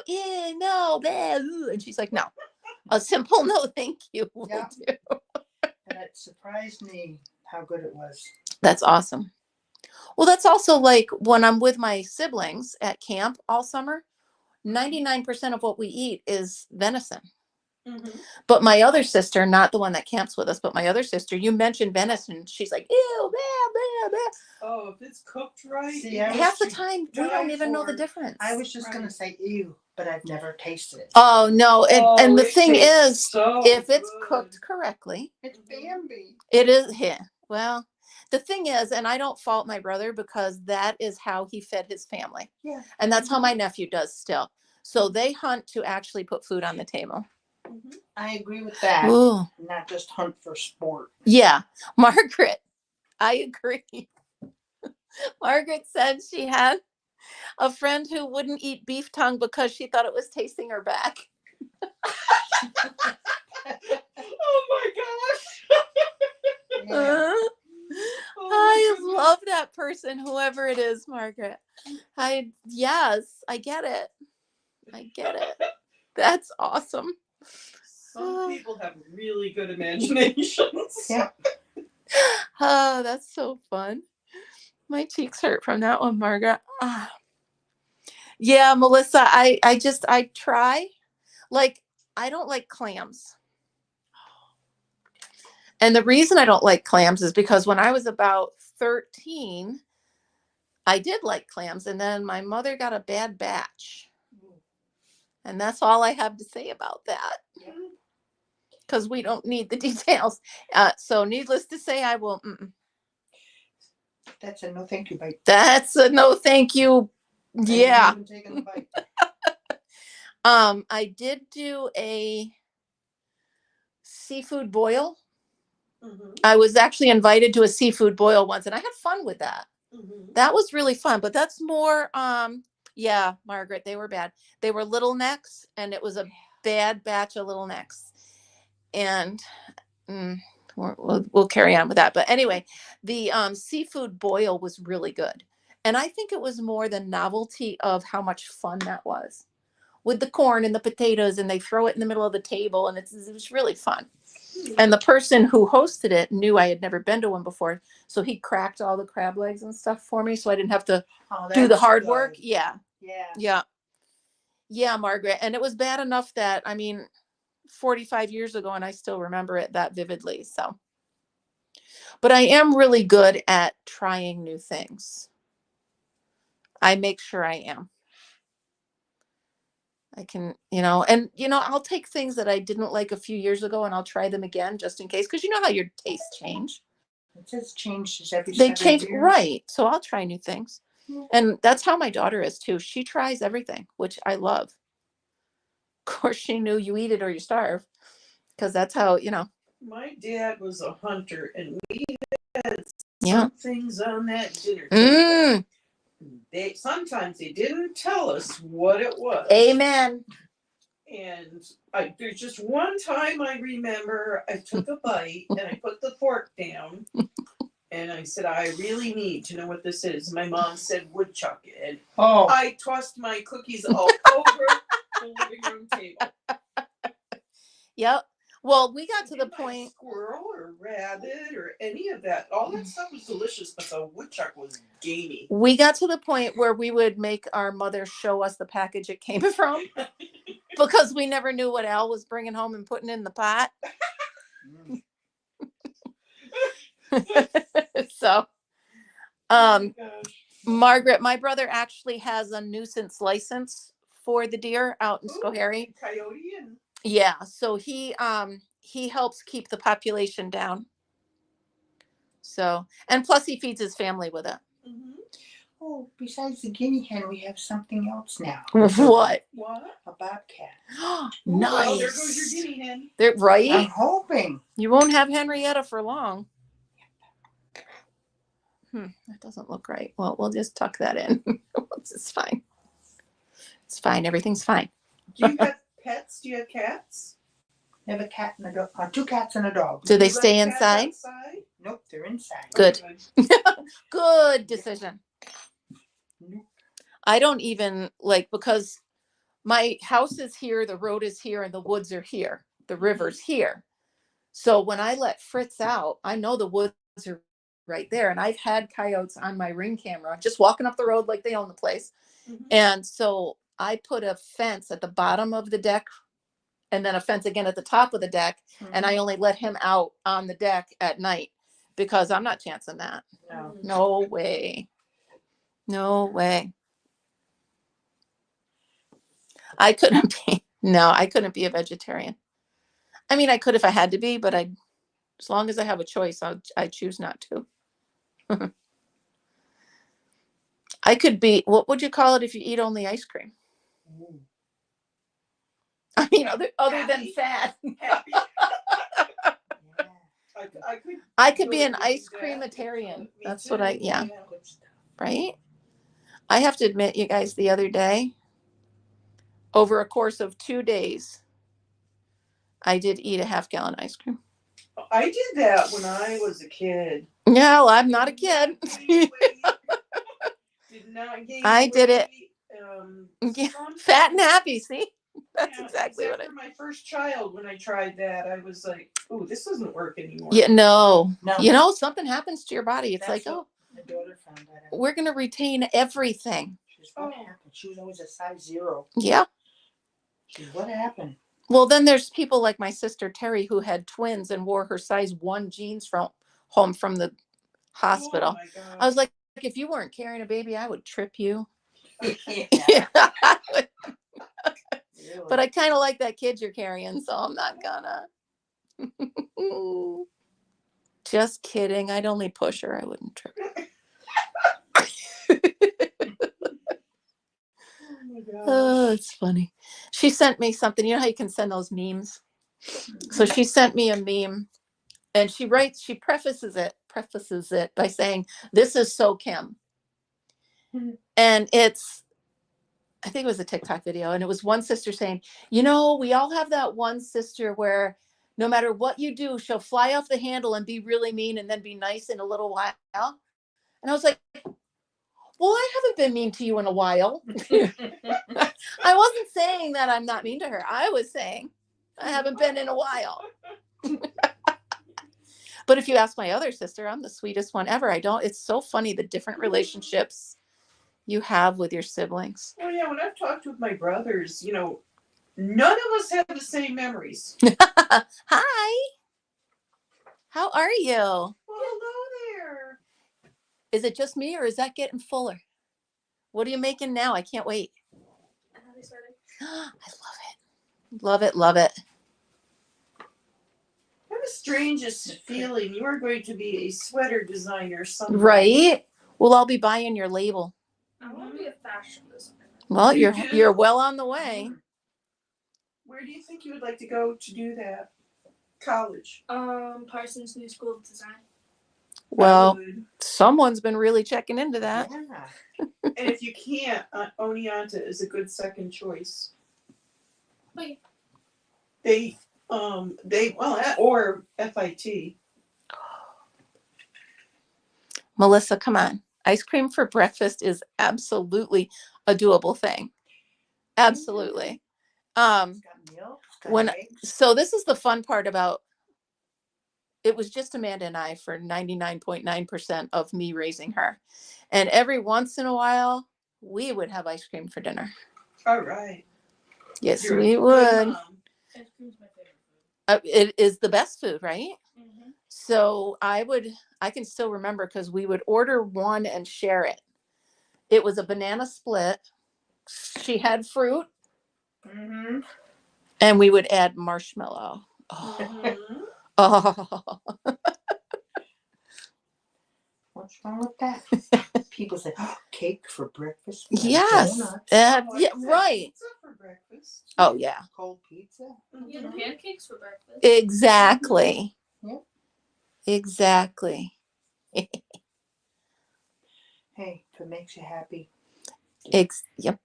no, blah, ooh. And she's like, no, a simple no thank you will Yeah. do. And it surprised me how good it was. That's awesome. Well, that's also like when I'm with my siblings at camp all summer, 99% of what we eat is venison. Mm-hmm. But my other sister, not the one that camps with us, but my other sister, you mentioned venison. She's like, ew, blah, blah, blah. Oh, if it's cooked right. See, I was Half the just- time, we die don't even know the for- difference. I was just going Right. to say ew, but I've never tasted it. Oh, no. And the it thing tastes is, so if it's good. cooked correctly, It's Bambi. it is here. Well, the thing is, and I don't fault my brother because that is how he fed his family. Yeah. And that's how my nephew does still. So they hunt to actually put food on the table. Mhm. I agree with that. Ooh. Not just hunt for sport. Yeah. Margaret, I agree. Margaret said she had a friend who wouldn't eat beef tongue because she thought it was tasting her back. Oh my gosh. Yeah. Oh, I my goodness. love that person, whoever it is, Margaret. Yes, I get it. I get it. That's awesome. Some people have really good imaginations. Yeah. Oh, that's so fun. My cheeks hurt from that one, Margaret. Ah. Yeah, Melissa, I try. Like, I don't like clams. And the reason I don't like clams is because when I was about 13, I did like clams. And then my mother got a bad batch. And that's all I have to say about that, because we don't need the details. So needless to say, I will. That's a no thank you bite. That's a no thank you. Yeah. I haven't even taken the bite. I did do a seafood boil. I was actually invited to a seafood boil once, and I had fun with that. That was really fun, but that's more, yeah, Margaret, they were bad. They were little necks, and it was a bad batch of little necks. And we'll carry on with that. But anyway, the seafood boil was really good. And I think it was more the novelty of how much fun that was with the corn and the potatoes, and they throw it in the middle of the table, and it was really fun. And the person who hosted it knew I had never been to one before, so he cracked all the crab legs and stuff for me, so I didn't have to do the hard work. Yeah, Margaret. And it was bad enough that, I mean, 45 years ago, and I still remember it that vividly. So, but I am really good at trying new things. I make sure I am. I can, and I'll take things that I didn't like a few years ago, and I'll try them again just in case, because you know how your tastes change. It says changes every They 7 change, years. right? So I'll try new things, and that's how my daughter is too. She tries everything, which I love. Of course, she knew you eat it or you starve, because that's how My dad was a hunter, and we had Yeah. some things on that dinner table. Mm. Sometimes they didn't tell us what it was. Amen. And there's just one time I remember I took a bite and I put the fork down and I said, I really need to know what this is. My mom said woodchuck, and I tossed my cookies all over the living room table. Yep. Well, we got to the point. Squirrel or rabbit or any of that. All that stuff was delicious, but the woodchuck was gamey. We got to the point where we would make our mother show us the package it came from, because we never knew what Al was bringing home and putting in the pot. So, Margaret, my brother actually has a nuisance license for the deer out in Schoharie. Coyote and yeah, so he helps keep the population down. So, and plus he feeds his family with it. Oh, besides the guinea hen, we have something else now. What? A bobcat. Nice. Well, there goes your guinea hen. They're right. I'm hoping. You won't have Henrietta for long. That doesn't look right. Well, we'll just tuck that in. It's fine. It's fine. Everything's fine. Do you have pets? Do you have cats? I have a cat and a dog. 2 cats and a dog. Do they stay inside? Nope, they're inside. Good. Good decision. I don't even because my house is here, the road is here, and the woods are here. The river's here. So when I let Fritz out, I know the woods are right there. And I've had coyotes on my Ring camera just walking up the road like they own the place. And so I put a fence at the bottom of the deck, and then a fence again at the top of the deck. And I only let him out on the deck at night, because I'm not chancing that. No way. No way. I couldn't be a vegetarian. I mean, I could if I had to be, but as long as I have a choice, I choose not to. I could be, what would you call it if you eat only ice cream? I mean, other than fat. I could be an ice creamitarian. That's what right? I have to admit, you guys, the other day, over a course of 2 days, I did eat a half-gallon ice cream. I did that when I was a kid. No, I'm not a kid. Did not gain I did weight. it. Fat and happy, see? That's exactly what after my first child, when I tried that, I was like, "Oh, this doesn't work anymore." Yeah, no. You know, something happens to your body. It's That's like, oh, my daughter found that out. we're gonna retain everything. What happened? She was always a size 0. Yeah. What happened? Well, then there's people like my sister Terry, who had twins and wore her size 1 jeans home from the hospital. Oh my God. I was like, if you weren't carrying a baby, I would trip you. Yeah. But I kind of like that kid you're carrying, so I'm not gonna. Just kidding. I'd only push her. I wouldn't trip her. Oh my gosh. Oh, it's funny. She sent me something. You know how you can send those memes? So she sent me a meme, and she prefaces it by saying, "This is so Kim." And I think it was a TikTok video, and it was one sister saying, "You know, we all have that one sister where no matter what you do, she'll fly off the handle and be really mean and then be nice in a little while." And I was like, well, I haven't been mean to you in a while. I wasn't saying that I'm not mean to her. I was saying I haven't been in a while. But if you ask my other sister, I'm the sweetest one ever. It's so funny the different relationships you have with your siblings. Oh yeah, when I've talked with my brothers, none of us have the same memories. Hi. How are you? Well, hello there. Is it just me or is that getting fuller? What are you making now? I can't wait. I started. I love it. Love it. Love it. I have the strangest feeling you are going to be a sweater designer someday. Right? Well, I'll be buying your label. I want to be a fashion designer. Well, You you're do? well on the way. Where do you think you would like to go to do that? College. Parsons New School of Design. Well, I would. someone's been really checking into that. Yeah. And if you can't, Oneonta is a good second choice. Wait. Or FIT. Melissa, come on. Ice cream for breakfast is absolutely a doable thing. Absolutely. It's got milk, it's got eggs. So this is the fun part about it was just Amanda and I for 99.9% of me raising her. And every once in a while, we would have ice cream for dinner. All right. Yes, You're a we good would. mom. Ice cream's my favorite food. It is the best food, right? Mm-hmm. So I can still remember because we would order one and share it. It was a banana split. She had fruit. Mm-hmm. And we would add marshmallow. Oh. Mhm. Oh. What's wrong with that? People say, oh, cake for breakfast. Yes. Donuts. Yeah, Oh, I had right. Pizza for breakfast. Oh, yeah. Cold pizza. You had pancakes for breakfast. Exactly. Yep. Exactly. Hey, if it makes you happy. Yep.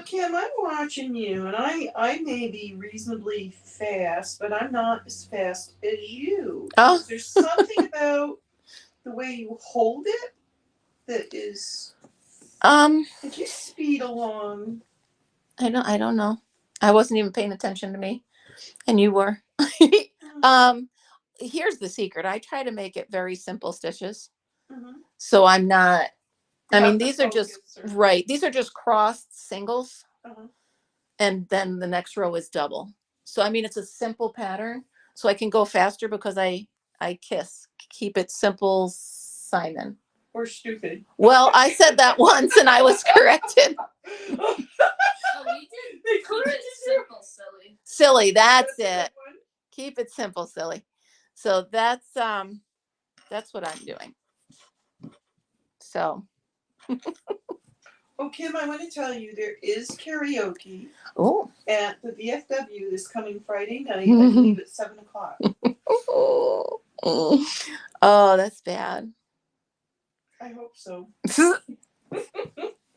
Kim, I'm watching you, and I may be reasonably fast, but I'm not as fast as you. Oh. There's something about the way you hold it that is like you speed along. I don't know. I wasn't even paying attention to me, and you were. Here's the secret. I try to make it very simple stitches. Mm-hmm. So I'm not, I mean, the these are just, focus or- right. These are just crossed singles. Uh-huh. And then the next row is double. So, I mean, it's a simple pattern. So I can go faster because I keep it simple, Simon. Or stupid. Well, I said that once and I was corrected. Oh, we did. They Keep corrected it you. simple, silly. Silly, that's a it. good one. Keep it simple, silly. So that's what I'm doing. So. Oh, Kim, I want to tell you there is karaoke Oh. at the VFW this coming Friday night. I believe at 7:00. Oh, that's bad. I hope so.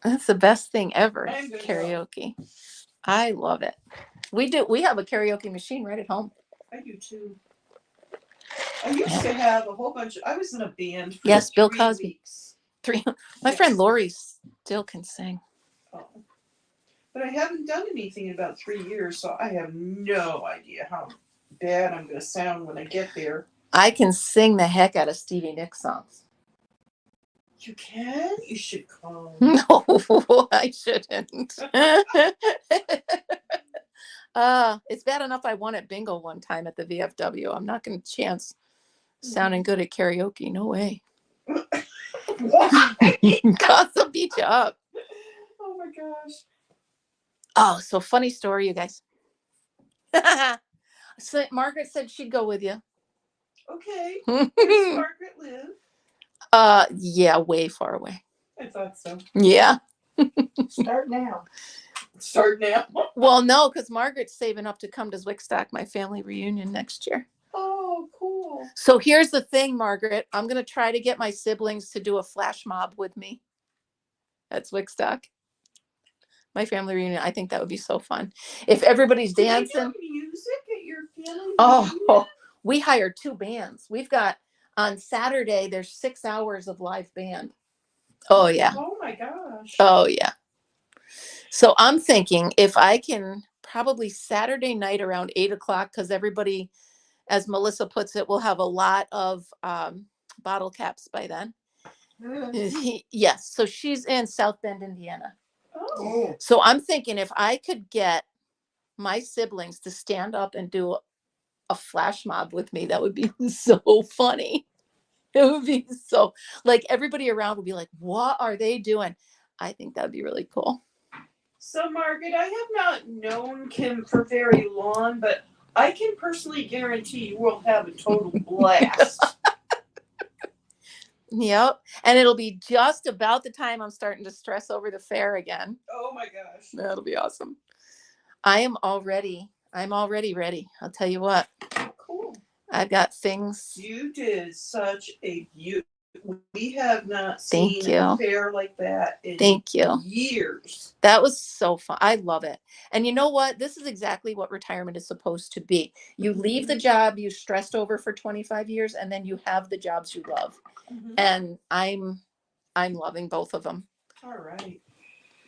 That's the best thing ever. I'm gonna Karaoke. I love it. We have a karaoke machine right at home. I do too. I used to have a whole bunch. I was in a band for Yes, Bill 3 Cosby. weeks. My Yes. friend Lori still can sing. Oh. But I haven't done anything in about 3 years, so I have no idea how bad I'm going to sound when I get there. I can sing the heck out of Stevie Nicks songs. You can? You should come. No, I shouldn't. It's bad enough I won at bingo one time at the VFW. I'm not going to chance sounding good at karaoke. No way. Why? Cause will beat you up. Oh my gosh. Oh, so funny story, you guys. So Margaret said she'd go with you. Okay. Where does Margaret live? Yeah, way far away. I thought so. Yeah. Start now. Start now. Well, no, because Margaret's saving up to come to Zwickstock, my family reunion next year. Oh, cool. So here's the thing, Margaret. I'm going to try to get my siblings to do a flash mob with me at Zwickstock. My family reunion. I think that would be so fun. If everybody's Do they dancing. do music at your family reunion? Oh, we hired 2 bands. We've got on Saturday, there's 6 hours of live band. Oh, yeah. Oh my gosh. Oh, yeah. So I'm thinking if I can probably Saturday night around 8 o'clock, because everybody, as Melissa puts it, will have a lot of bottle caps by then. Yes. So she's in South Bend, Indiana. Oh. So I'm thinking if I could get my siblings to stand up and do a flash mob with me, that would be so funny. It would be so, like, everybody around would be like, what are they doing? I think that'd be really cool. So, Margaret, I have not known Kim for very long, but I can personally guarantee you will have a total blast. Yep. And it'll be just about the time I'm starting to stress over the fair again. Oh my gosh. That'll be awesome. I'm already ready. I'll tell you what. Cool. I've got things. You did such a beautiful. We have not Thank seen you. a fair like that in Thank you. years. That was so fun. I love it. And you know what? This is exactly what retirement is supposed to be. You leave the job you stressed over for 25 years, and then you have the jobs you love. And I'm loving both of them. All right.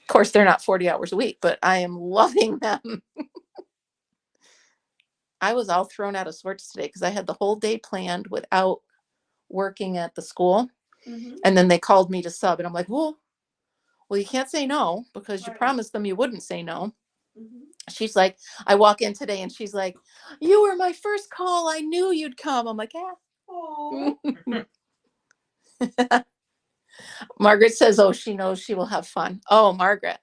Of course, they're not 40 hours a week, but I am loving them. I was all thrown out of sorts today because I had the whole day planned without working at the school. And then they called me to sub, and I'm like, well, you can't say no because you promised them you wouldn't say no. She's like, I walk in today and she's like, you were my first call. I knew you'd come. I'm like, yeah. Oh. Margaret says, oh, she knows she will have fun. Oh, Margaret.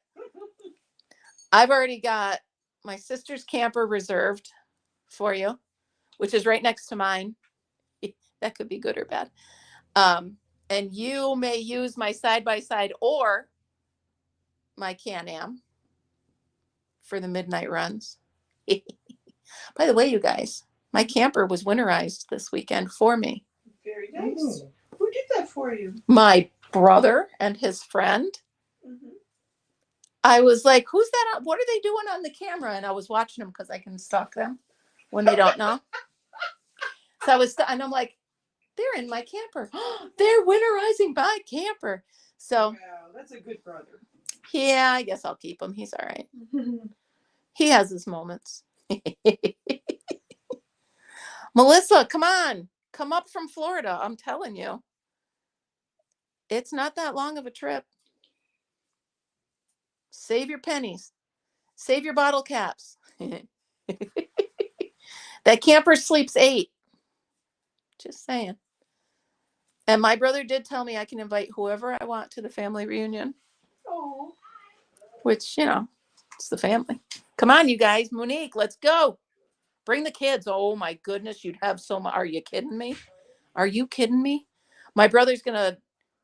I've already got my sister's camper reserved for you, which is right next to mine. That could be good or bad. And you may use my side-by-side or my Can-Am for the midnight runs. By the way, you guys, my camper was winterized this weekend for me. Very nice. Who did that for you? My brother and his friend. I was like, who's that? What are they doing on the camera? And I was watching them because I can stalk them when they don't know. So and I'm like, they're in my camper. They're winterizing my camper. So Wow, that's a good brother. yeah, I guess I'll keep him. He's all right. He has his moments. Melissa, come on. Come up from Florida. I'm telling you. It's not that long of a trip. Save your pennies. Save your bottle caps. That camper sleeps 8. Just saying. And my brother did tell me I can invite whoever I want to the family reunion. Oh. Which, it's the family. Come on, you guys. Monique, let's go. Bring the kids. Oh, my goodness. You'd have so much. Are you kidding me? Are you kidding me? My brother's going to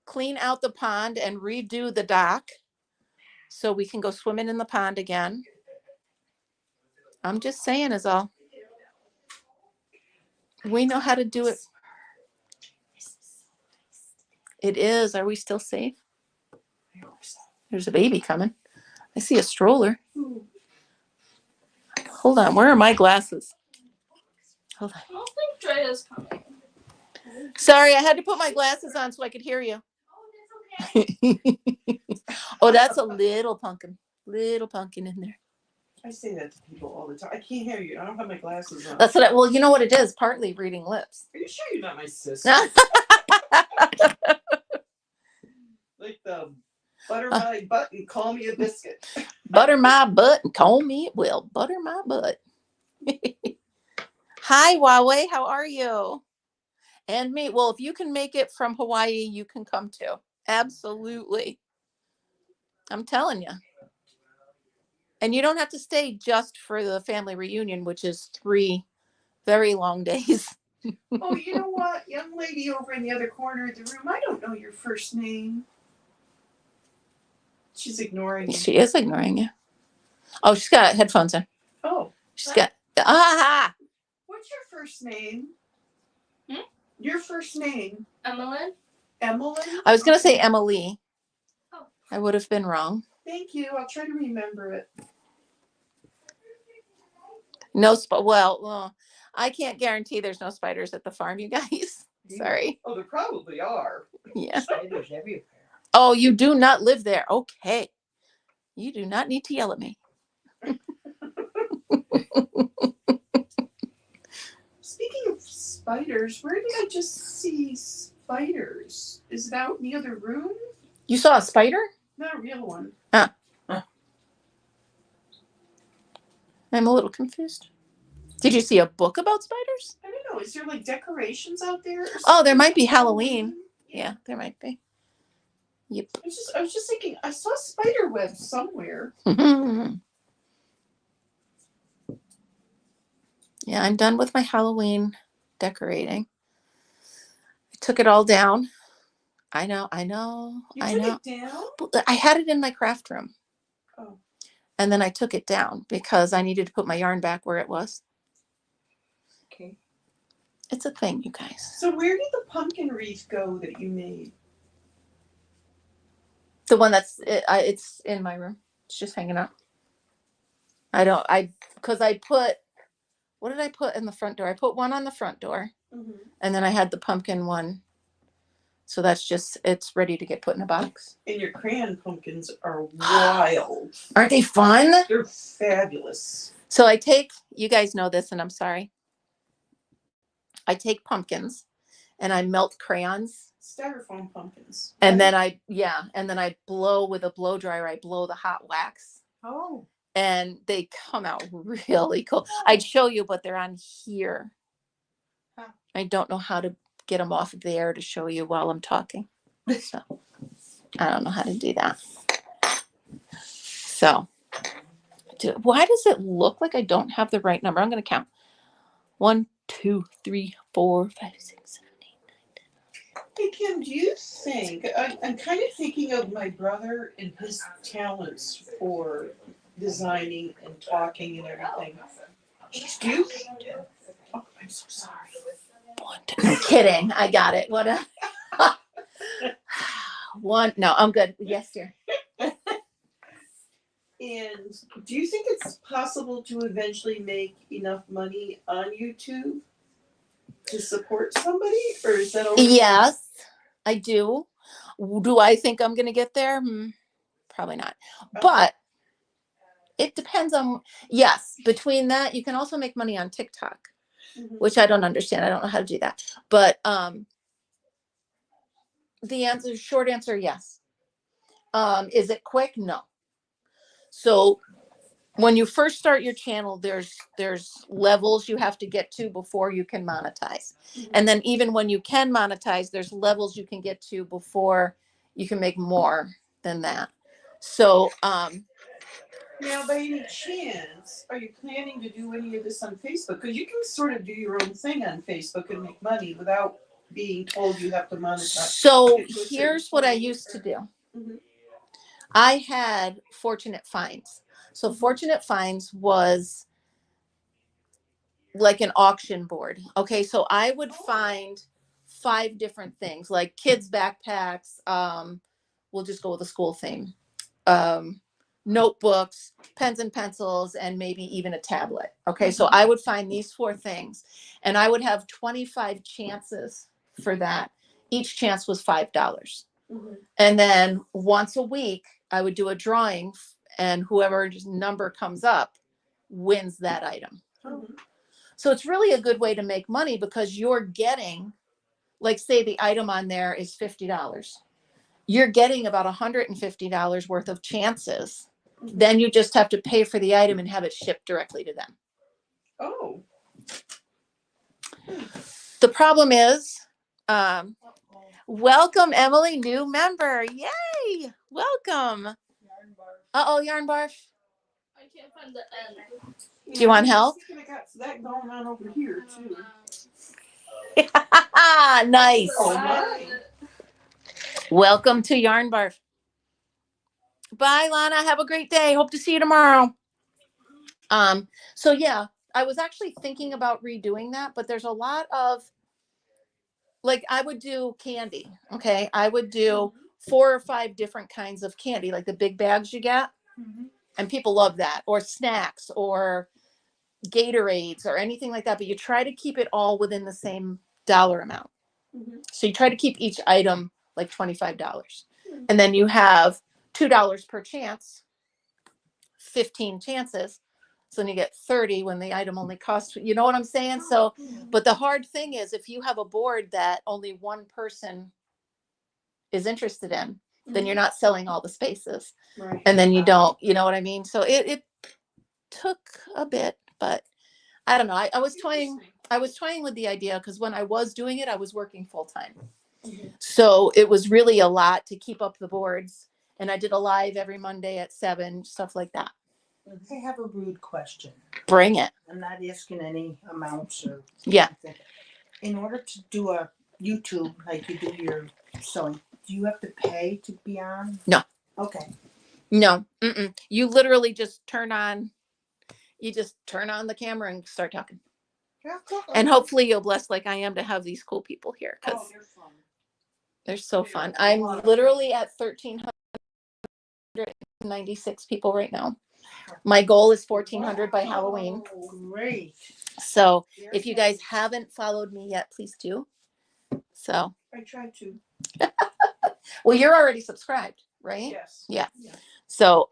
clean out the pond and redo the dock so we can go swimming in the pond again. I'm just saying is all. We know how to do it. It is. Are we still safe? There's a baby coming. I see a stroller. Hold on. Where are my glasses? Hold on. I don't think Drea's coming. Sorry, I had to put my glasses on so I could hear you. Oh, that's a little pumpkin. Little pumpkin in there. I say that to people all the time. I can't hear you. I don't have my glasses on. That's what well, you know what it is? Partly reading lips. Are you sure you're not my sister? Like the butter my butt and call me a biscuit. Butter my butt and call me. Well, butter my butt. Hi, Huawei. How are you? And me. Well, if you can make it from Hawaii, you can come too. Absolutely. I'm telling you. And you don't have to stay just for the family reunion, which is 3 very long days. Oh, you know what, young lady over in the other corner of the room, I don't know your first name. She's ignoring me. She is ignoring you. Oh, she's got headphones in. Oh, She's got what's your first name? Hmm? Your first name? Emmeline? Emily? I was gonna say Emily. Oh. I would have been wrong. Thank you. I'll try to remember it. No well, I can't guarantee there's no spiders at the farm, you guys. Sorry. Oh, there probably are. Yeah. Spiders everywhere. Oh, you do not live there. Okay. You do not need to yell at me. Speaking of spiders, where did I just see spiders? Is it out in the other room? You saw a spider? Not a real one. I'm a little confused. Did you see a book about spiders? I don't know. Is there like decorations out there? Oh, there might be Halloween. Yeah, there might be. Yep. I was just thinking, I saw spider webs somewhere. Yeah, I'm done with my Halloween decorating. I took it all down. I know. You took it down? But I had it in my craft room. Oh. And then I took it down because I needed to put my yarn back where it was. Okay. It's a thing, you guys. So where did the pumpkin wreath go that you made? The one it's in my room. It's just hanging out. Because I put, what did I put in the front door? I put one on the front door, and then I had the pumpkin one. So that's just, it's ready to get put in a box. And your crayon pumpkins are wild. Aren't they fun? They're fabulous. So you guys know this, and I'm sorry. I take pumpkins and I melt crayons. Styrofoam pumpkins. And then I blow with a blow dryer, I blow the hot wax. Oh. And they come out really cool. I'd show you, but they're on here. Huh. I don't know how to get them off of there to show you while I'm talking. So I don't know how to do that. So why does it look like I don't have the right number? I'm going to count. 1, 2, 3, 4, 5, 6, 7, 8, 9, 10. Hey Kim, do you think, I'm kind of thinking of my brother and his talents for designing and talking and everything. Do you? Oh, I'm so sorry. I'm kidding. I got it. What one? No, I'm good. Yes, dear. And do you think it's possible to eventually make enough money on YouTube to support somebody, or is that already? Yes, I do. Do I think I'm going to get there? Probably not. But it depends on, yes, between that, you can also make money on TikTok, which I don't understand. I don't know how to do that. But the short answer, yes. Is it quick? No. So when you first start your channel, there's levels you have to get to before you can monetize. And then even when you can monetize, there's levels you can get to before you can make more than that. So now, by any chance, are you planning to do any of this on Facebook? Because you can sort of do your own thing on Facebook and make money without being told you have to monetize. So here's what I used to do. I had Fortunate Finds. So Fortunate Finds was like an auction board. Okay, so I would find 5 different things, like kids' backpacks. We'll just go with a school theme. Notebooks, pens and pencils, and maybe even a tablet. Okay, so I would find these 4 things, and I would have 25 chances for that. Each chance was $5. And then once a week, I would do a drawing, and whoever's number comes up wins that item. So it's really a good way to make money because you're getting, like, say the item on there is $50. You're getting about $150 worth of chances. Then you just have to pay for the item and have it shipped directly to them. Oh. The problem is, welcome, Emily, new member. Yay! Welcome. Uh-oh, yarn barf. I can't find the end. Do you want help? I got that going on over here too. Nice. Oh, my. Welcome to Yarn Barf. Bye, Lana. Have a great day. Hope to see you tomorrow. So yeah, I was actually thinking about redoing that, but there's a lot of, like, I would do candy. Okay. I would do 4 or 5 different kinds of candy, like the big bags you get. Mhm. And people love that, or snacks or Gatorades or anything like that. But you try to keep it all within the same dollar amount. So you try to keep each item like $25. And then you have $2 per chance, 15 chances. So then you get 30 when the item only costs, you know what I'm saying? So, but the hard thing is if you have a board that only one person is interested in, then you're not selling all the spaces. Right. And then you don't, you know what I mean? So it took a bit, but I don't know. I was toying with the idea because when I was doing it, I was working full time. So it was really a lot to keep up the boards. And I did a live every Monday at 7, stuff like that. I have a rude question. Bring it. I'm not asking any amounts or Yeah. anything. In order to do a YouTube, like you do your sewing, do you have to pay to be on? No. Okay. No. Mm-mm. You literally just turn on the camera and start talking. And hopefully you'll bless like I am to have these cool people here because they're fun. they're so fun. I'm literally at 1,396 people right now. My goal is 1,400 by Halloween. Great. So if you guys haven't followed me yet, please do. So I tried to. well, you're already subscribed, right? Yes. Yeah. So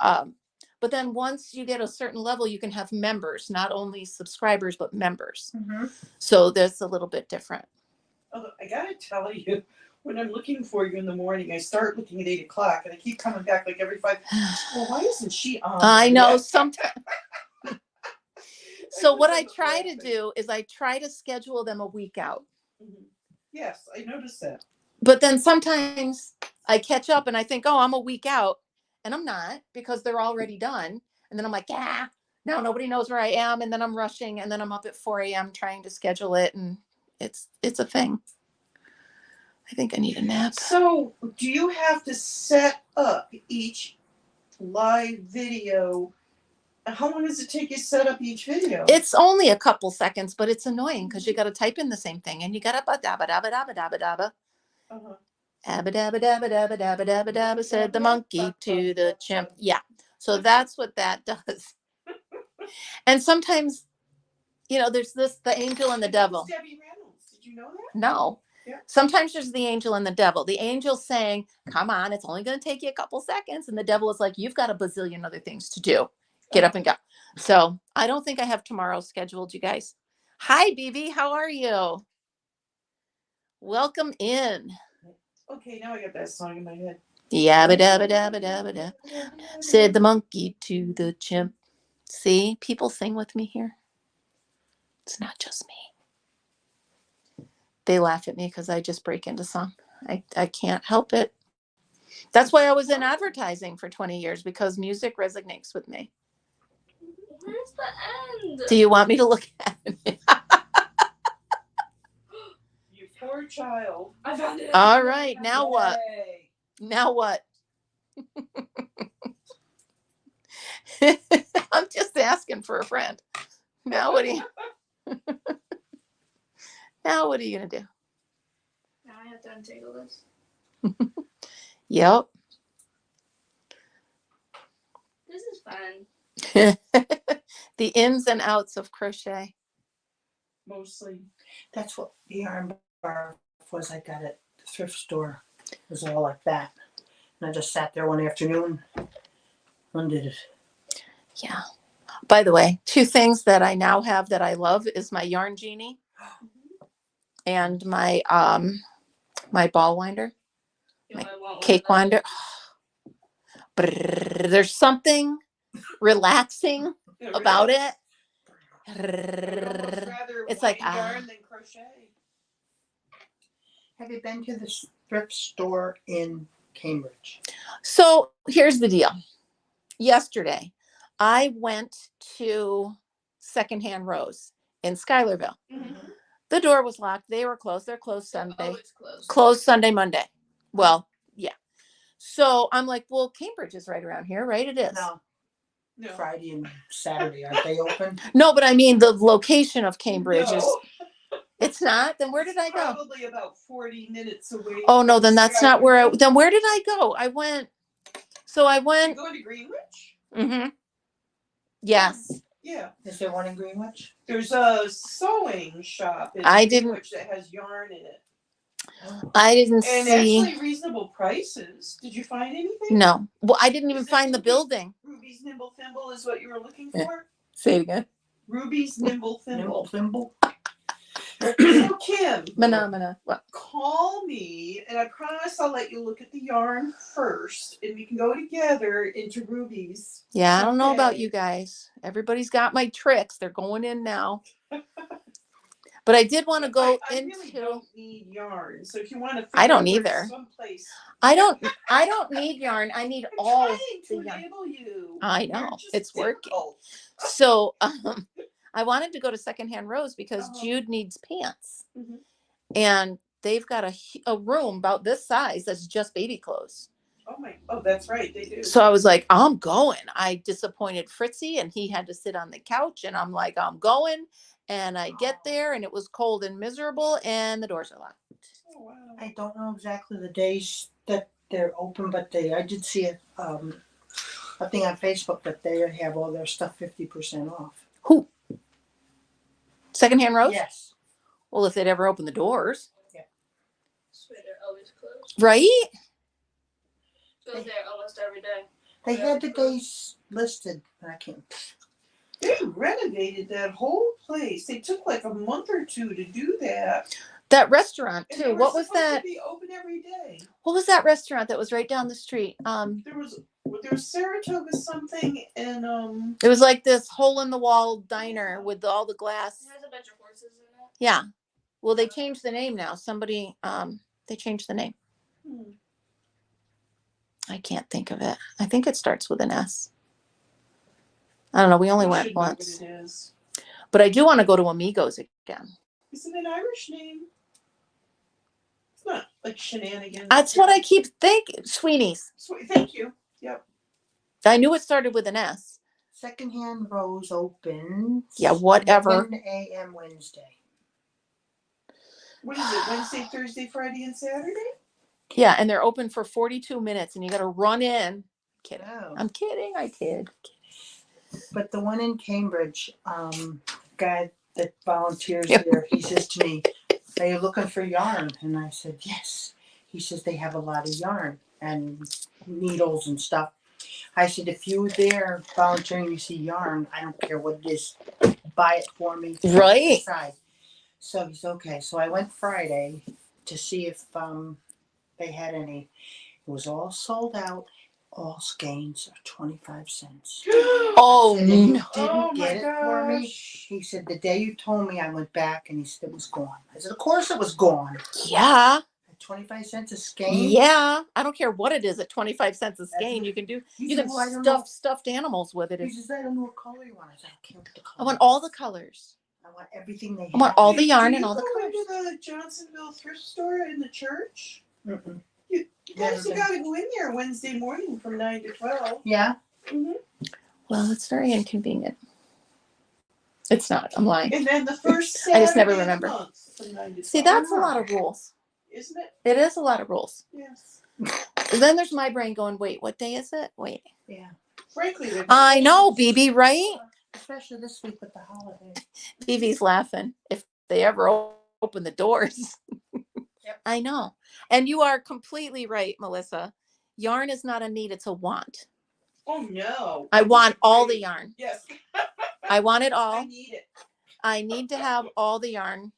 but then once you get a certain level, you can have members, not only subscribers, but members. Mm-hmm. So that's a little bit different. Although I gotta tell you, when I'm looking for you in the morning, I start looking at 8 o'clock, and I keep coming back like every 5. Well, why isn't she on? I know yet? sometimes. So what I try to do is I try to schedule them a week out. Yes, I noticed that. But then sometimes I catch up and I think, oh, I'm a week out. And I'm not because they're already done. And then I'm like, yeah, now nobody knows where I am. And then I'm rushing and then I'm up at 4 a.m. trying to schedule it. And it's a thing. I think I need a nap. So, do you have to set up each live video? How long does it take you to set up each video? It's only a couple seconds, but it's annoying because you got to type in the same thing and you got to dabba dabba dabba dabba dabba. Abba dabba dabba dabba dabba dabba dabba said the monkey to the chimp. Yeah. So that's what that does. And sometimes, you know, there's the angel and the devil. Debbie Reynolds. Did you know that? No. Yeah. Sometimes there's the angel and the devil. The angel saying, come on, it's only going to take you a couple seconds. And the devil is like, you've got a bazillion other things to do. Get up and go. So I don't think I have tomorrow scheduled, you guys. Hi, BB. How are you? Welcome in. Okay, now I got that song in my head. Yabba dabba dabba dabba dabba. Said the monkey to the chimp. See, people sing with me here. It's not just me. They laugh at me because I just break into song. I can't help it. That's why I was in advertising for 20 years because music resonates with me. Where's the end? Do you want me to look at it? You poor child. I found it. All right, now what? Yay. Now what? I'm just asking for a friend. Now what are you? Now what are you gonna do? Now I have to untangle this. Yep. This is fun. The ins and outs of crochet. Mostly. That's what the yarn bar was I got at the thrift store. It was all like that. And I just sat there one afternoon, undid it. Yeah. By the way, 2 things that I now have that I love is my yarn genie and my my ball winder, my cake winder. There's something relaxing about it. It's like yarn than crochet. Have you been to the thrift store in Cambridge? So here's the deal. Yesterday, I went to Secondhand Rose in Schuylerville. Mhm. The door was locked. They were closed. They're closed Sunday. Oh, it's closed. Closed Sunday, Monday. Well, yeah. So I'm like, well, Cambridge is right around here, right? It is. No, No. Friday and Saturday, aren't they open? No, but I mean the location of Cambridge is. No. It's not. Then where did I go? Probably about 40 minutes away. Oh no, from then that's not where I. Schuylerville. Then where did I go? I went. So I You went. going to Greenwich? Mm-hmm. Yes. Yeah. Is there one in Greenwich? There's a sewing shop in I didn't- Greenwich that has yarn in it. I didn't And see. actually reasonable prices. Did you find anything? No. Well, I didn't even Is it find the Ruby's- building. Ruby's Nimble Thimble is what you were looking Yeah. for? Say it again. Ruby's Nimble Nimble Thimble. Thimble? So Kim, Phenomena. What? call me and I promise I'll let you look at the yarn first and we can go together into Ruby's. Yeah, I don't know about Okay. you guys. Everybody's got my tricks. They're going in now. But I did want to go I into. really don't need yarn. So if you want to I don't figure out either. where someplace I don't need yarn. I need I'm all trying the to yarn. enable you. I You're know. just It's working. difficult. So I wanted to go to Secondhand Rose because Uh-huh. Jude needs pants. Mhm. And they've got a room about this size that's just baby clothes. Oh, that's right, they do. So I was like, I'm going. I disappointed Fritzy and he had to sit on the couch and I'm like, I'm going. And I get there and it was cold and miserable and the doors are locked. Oh, wow. I don't know exactly the days that they're open, but I did see a thing on Facebook that they have all their stuff 50% off. Who? Secondhand Rose? Yes. Well, if they'd ever open the doors. Swear they're always closed. Right? Go there almost every day. They had the days listed, but I can't. They renovated that whole place. They took like a month or two to do that. That restaurant And they too. were What was supposed that? to be open every day. What was that restaurant that was right down the street? There was Saratoga something and It was like this hole in the wall diner with all the glass. It has a bunch of horses in it. Yeah. Well, they changed the name now. Somebody they changed the name. I can't think of it. I think it starts with an S. I don't know. We only I went should know what once. it is. But I do want to go to Amigos again. Is it an Irish name? It's not like shenanigans. That's what I keep thinking. Sweeney's. Thank you. Yep. I knew it started with an S. Secondhand Rose opens. Yeah, whatever. 11 a.m. Wednesday. What is it? Wednesday, Thursday, Friday, and Saturday? Yeah, and they're open for 42 minutes and you got to run in. Kidding. Oh. I'm kidding. I kid. But the one in Cambridge, guy that volunteers Yeah. there, he says to me, "Are you looking for yarn?" And I said, "Yes." He says they have a lot of yarn and needles and stuff. I said, "If you're there volunteering, you see yarn, I don't care what it is, buy it for me." Right. Decide. So he's okay. So I went Friday to see if they had any. It was all sold out. All skeins are 25 cents. Oh, And then you no. didn't get it for me. He said, the day you told me, I went back and he said it was gone. I said, of course it was gone. Yeah. 25 cents a skein? Yeah. I don't care what it is at 25 cents a skein. That's- You can do, He you said, can well, I don't know. stuffed animals with it. He says, I don't know what color you want. I said, I don't care what the color I want is. all the colors. I want everything they have. I want all the Do yarn you and all the go colors. into the Johnsonville thrift store in the church? Mm-mm. You guys Never have got to go in there Wednesday morning from 9 to 12. Yeah? Mm-hmm. Well, it's very inconvenient. It's not. I'm lying. And then the first I Saturday just never of the remember. month from 9 to 12. See, that's a lot of rules. Isn't it? It is a lot of rules. Yes. Then there's my brain going, wait, what day is it? Wait. Yeah. Frankly, they're I know, BB, right? Especially this week with the holidays. BB's laughing. If they ever open the doors. Yep. I know. And you are completely right, Melissa. Yarn is not a need, it's a want. Oh no. I want all the yarn. Yes. I want it I all. need it. I need to have all the yarn.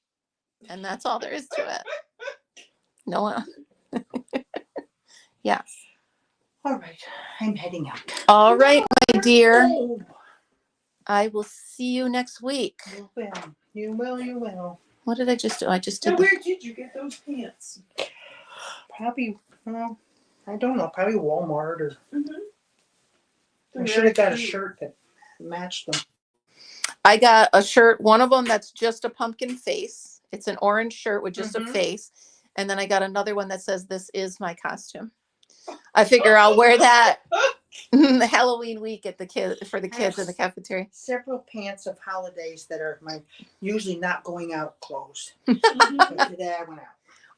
And that's all there is to it. No one. Yes. All right. I'm heading out. All right, my dear. Oh, I will see you next week. you will. You will. You will. What did I just do? I just Now, did. where did you get those pants? Probably, I don't know. Probably Walmart or. Mm-hmm. I should have got a shirt that matched them. I got a shirt, one of them that's just a pumpkin face. It's an orange shirt with just a Mhm. face. And then I got another one that says, "This is my costume." I figure I'll wear that Halloween week at for the kids in the cafeteria. Several pants of holidays that are my usually not going out clothes. Mhm. But today I went out.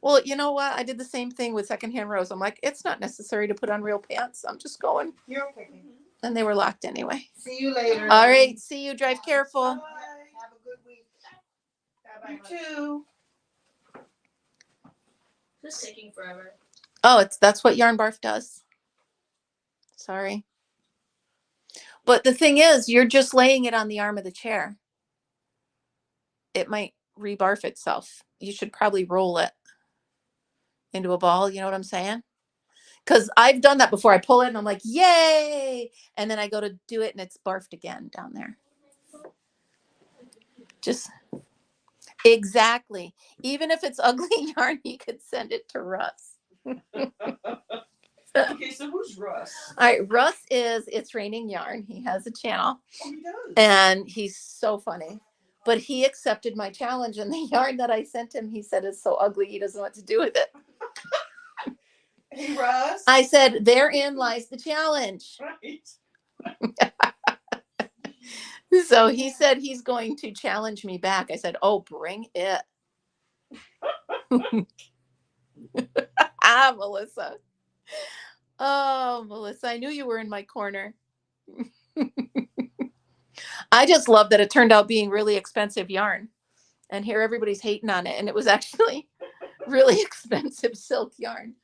Well, you know what? I did the same thing with Secondhand Rose. I'm like, it's not necessary to put on real pants. I'm just going. You're okay. And they were locked anyway. See you later. All right. See you. Drive careful. Bye. Have a good week. You Bye-bye. too. This is taking forever. Oh, that's what Yarn Barf does. Sorry. But the thing is, you're just laying it on the arm of the chair. It might rebarf itself. You should probably roll it into a ball. You know what I'm saying? Because I've done that before. I pull it and I'm like, yay. And then I go to do it and it's barfed again down there. Just exactly. Even if it's ugly yarn, you could send it to Russ. Okay, so who's Russ? All right. Russ is It's Raining Yarn. He has a channel Oh, he does. and he's so funny. But he accepted my challenge, and the yarn that I sent him, he said is so ugly he doesn't know what to do with it. Hey, Russ. I said, therein lies the challenge. Right. So he said he's going to challenge me back. I said, oh, bring it. Melissa. Oh, Melissa, I knew you were in my corner. I just love that it turned out being really expensive yarn. And here everybody's hating on it. And it was actually really expensive silk yarn.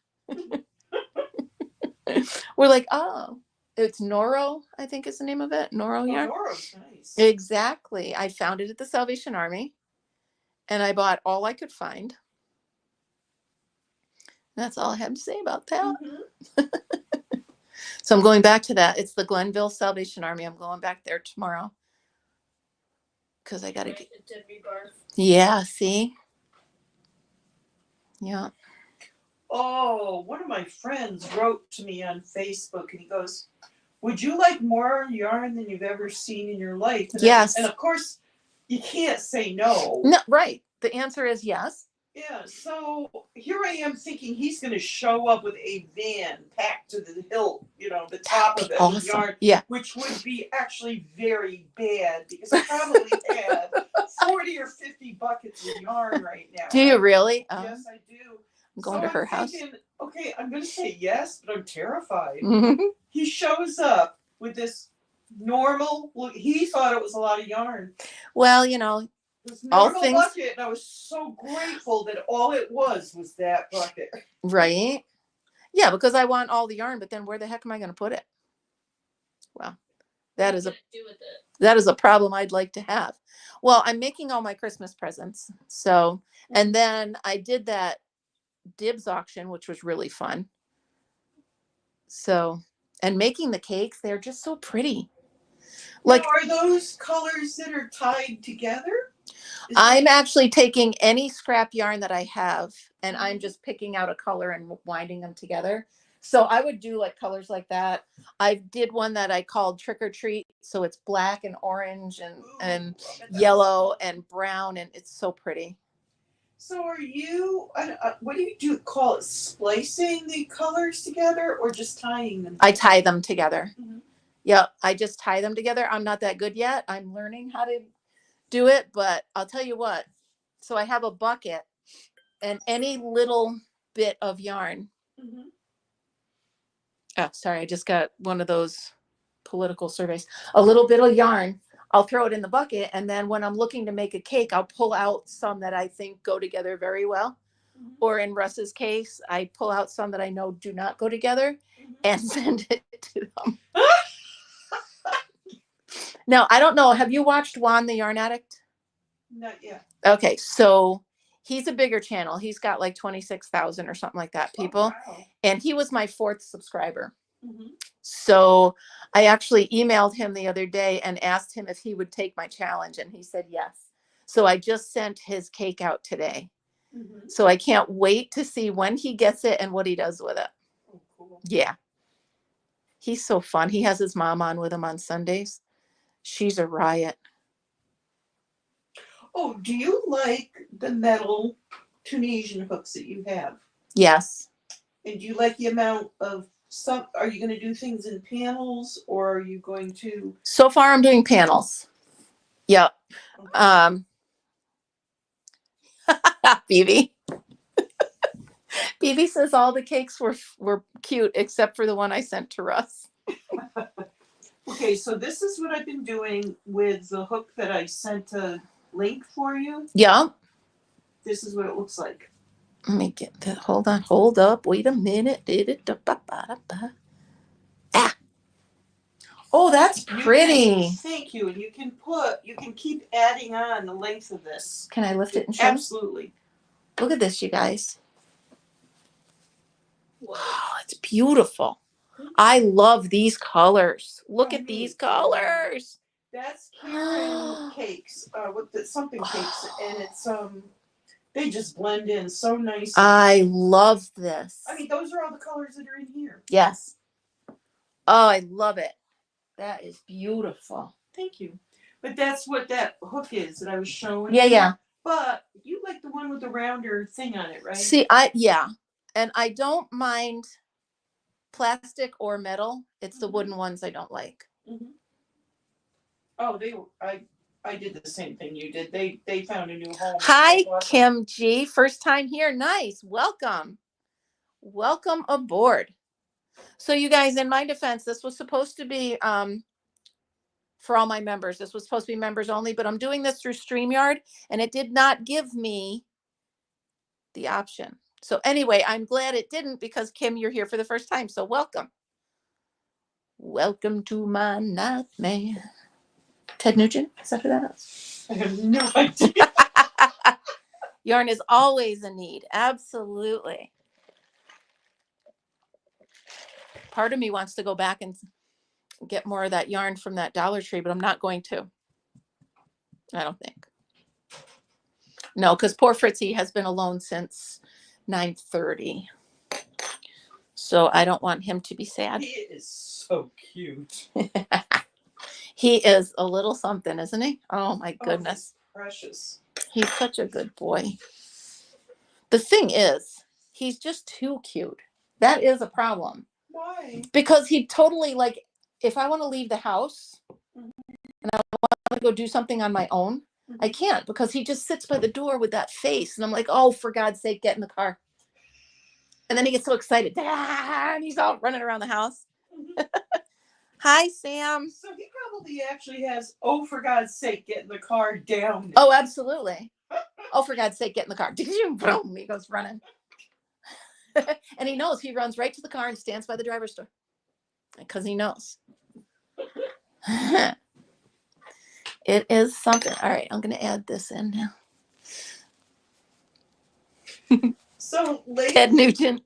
We're like, oh, it's Noro, I think is the name of it. Noro yarn. Noro's nice. Exactly. I found it at the Salvation Army. And I bought all I could find. That's all I have to say about that. Mm-hmm. So I'm going back to that. It's the Glenville Salvation Army. I'm going back there tomorrow. Because I got to get. It did rebarf. Yeah, see? Yeah. Oh, one of my friends wrote to me on Facebook and he goes, would you like more yarn than you've ever seen in your life? And Yes. And of course, you can't say no. No, right. The answer is yes. Yeah, so here I am thinking he's going to show up with a van packed to the hilt, the top of it with Awesome. yarn, Yeah. which would be actually very bad because I probably have 40 or 50 buckets of yarn right now. Do you really? Yes, I do. I'm going to her house. Thinking, okay, I'm going to say yes, but I'm terrified. Mhm. He shows up with this normal, look, he thought it was a lot of yarn. Well, This all normal things. bucket, and I was so grateful that all it was that bucket. Right. Yeah, because I want all the yarn, but then where the heck am I going to put it? Well, that is What are you gonna do with it? that is a problem I'd like to have. Well, I'm making all my Christmas presents. So, and then I did that dibs auction, which was really fun. So, and making the cakes, they're just so pretty. Like, now, are those colors that are tied together? I'm actually taking any scrap yarn that I have and I'm just picking out a color and winding them together. So I would do like colors like that. I did one that I called Trick or Treat. So it's black and orange and yellow and brown, and it's so pretty. So are you, what do you do, call it splicing the colors together or just tying them? I tie them together. Mhm. Yep. I just tie them together. I'm not that good yet. I'm learning how to do it, but I'll tell you what. So I have a bucket and any little bit of yarn. Mhm. Oh, sorry. I just got one of those political surveys. A little bit of yarn. I'll throw it in the bucket. And then when I'm looking to make a cake, I'll pull out some that I think go together very well. Mhm. Or in Russ's case, I pull out some that I know do not go together and send it to them. Now, I don't know. Have you watched Juan the Yarn Addict? Not yet. Okay, so he's a bigger channel. He's got like 26,000 or something like that people. Oh, wow. And he was my 4th subscriber. Mhm. So I actually emailed him the other day and asked him if he would take my challenge. And he said yes. So I just sent his cake out today. Mhm. So I can't wait to see when he gets it and what he does with it. Oh, cool. Yeah. He's so fun. He has his mom on with him on Sundays. She's a riot. Oh, do you like the metal Tunisian hooks that you have? Yes. And do you like the amount of some? Are you going to do things in panels, or are you going to? So far I'm doing panels. Yep. Phoebe. Phoebe says all the cakes were cute except for the one I sent to Russ. Okay, so this is what I've been doing with the hook that I sent a link for you. Yep. This is what it looks like. Let me get that. Hold on. Hold up. Wait a minute. Ah. Oh, that's pretty. Thank you. And you can keep adding on the length of this. Can I lift it and show you? Absolutely. Look at this, you guys. Whoa. Oh, it's beautiful. I love these colors. Look at Me these too. colors. That's Karen cakes, with the something cakes, and it's they just blend in so nicely. I love this. I mean, those are all the colors that are in here. Yes. Oh, I love it. That is beautiful. Thank you. But that's what that hook is that I was showing. Yeah, yeah. But you like the one with the rounder thing on it, right? See, and I don't mind plastic or metal. It's the wooden ones I don't like. Mm-hmm. Oh, I did the same thing you did. They found a new home. Hi, Kim G. First time here. Nice. Welcome. Welcome aboard. So you guys, in my defense, this was supposed to be for all my members. This was supposed to be members only, but I'm doing this through StreamYard, and it did not give me the option. So anyway, I'm glad it didn't because Kim, you're here for the first time. So welcome. Welcome to my nightmare. Ted Nugent, is that who that is? I have no idea. Yarn is always a need. Absolutely. Part of me wants to go back and get more of that yarn from that Dollar Tree, but I'm not going to. I don't think. No, because poor Fritzy has been alone since 9:30. So I don't want him to be sad. He is so cute. He is a little something, isn't he? Oh my goodness. Oh, precious. He's such a good boy. The thing is, he's just too cute. That is a problem. Why? Because he totally, like, if I want to leave the house and I want to go do something on my own, I can't because he just sits by the door with that face. And I'm like, oh, for God's sake, get in the car. And then he gets so excited. And he's all running around the house. Hi, Sam. So he probably actually has, oh, for God's sake, get in the car down. Oh, absolutely. Oh, for God's sake, get in the car. Boom, he goes running. And he knows. He runs right to the car and stands by the driver's door. Because he knows. It is something. All right, I'm going to add this in now. So Ted Nugent.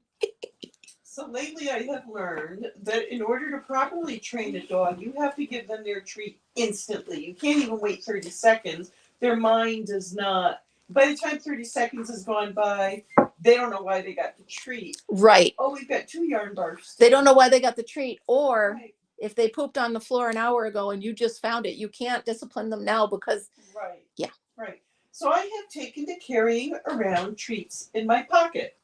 So lately I have learned that in order to properly train a dog, you have to give them their treat instantly. You can't even wait 30 seconds. Their mind does not. By the time 30 seconds has gone by, they don't know why they got the treat. Right. Oh, we've got 2 yarn bars. They don't know why they got the treat. Or Right. if they pooped on the floor an hour ago and you just found it, you can't discipline them now because. Right. Yeah. Right. So I have taken to carrying around treats in my pocket.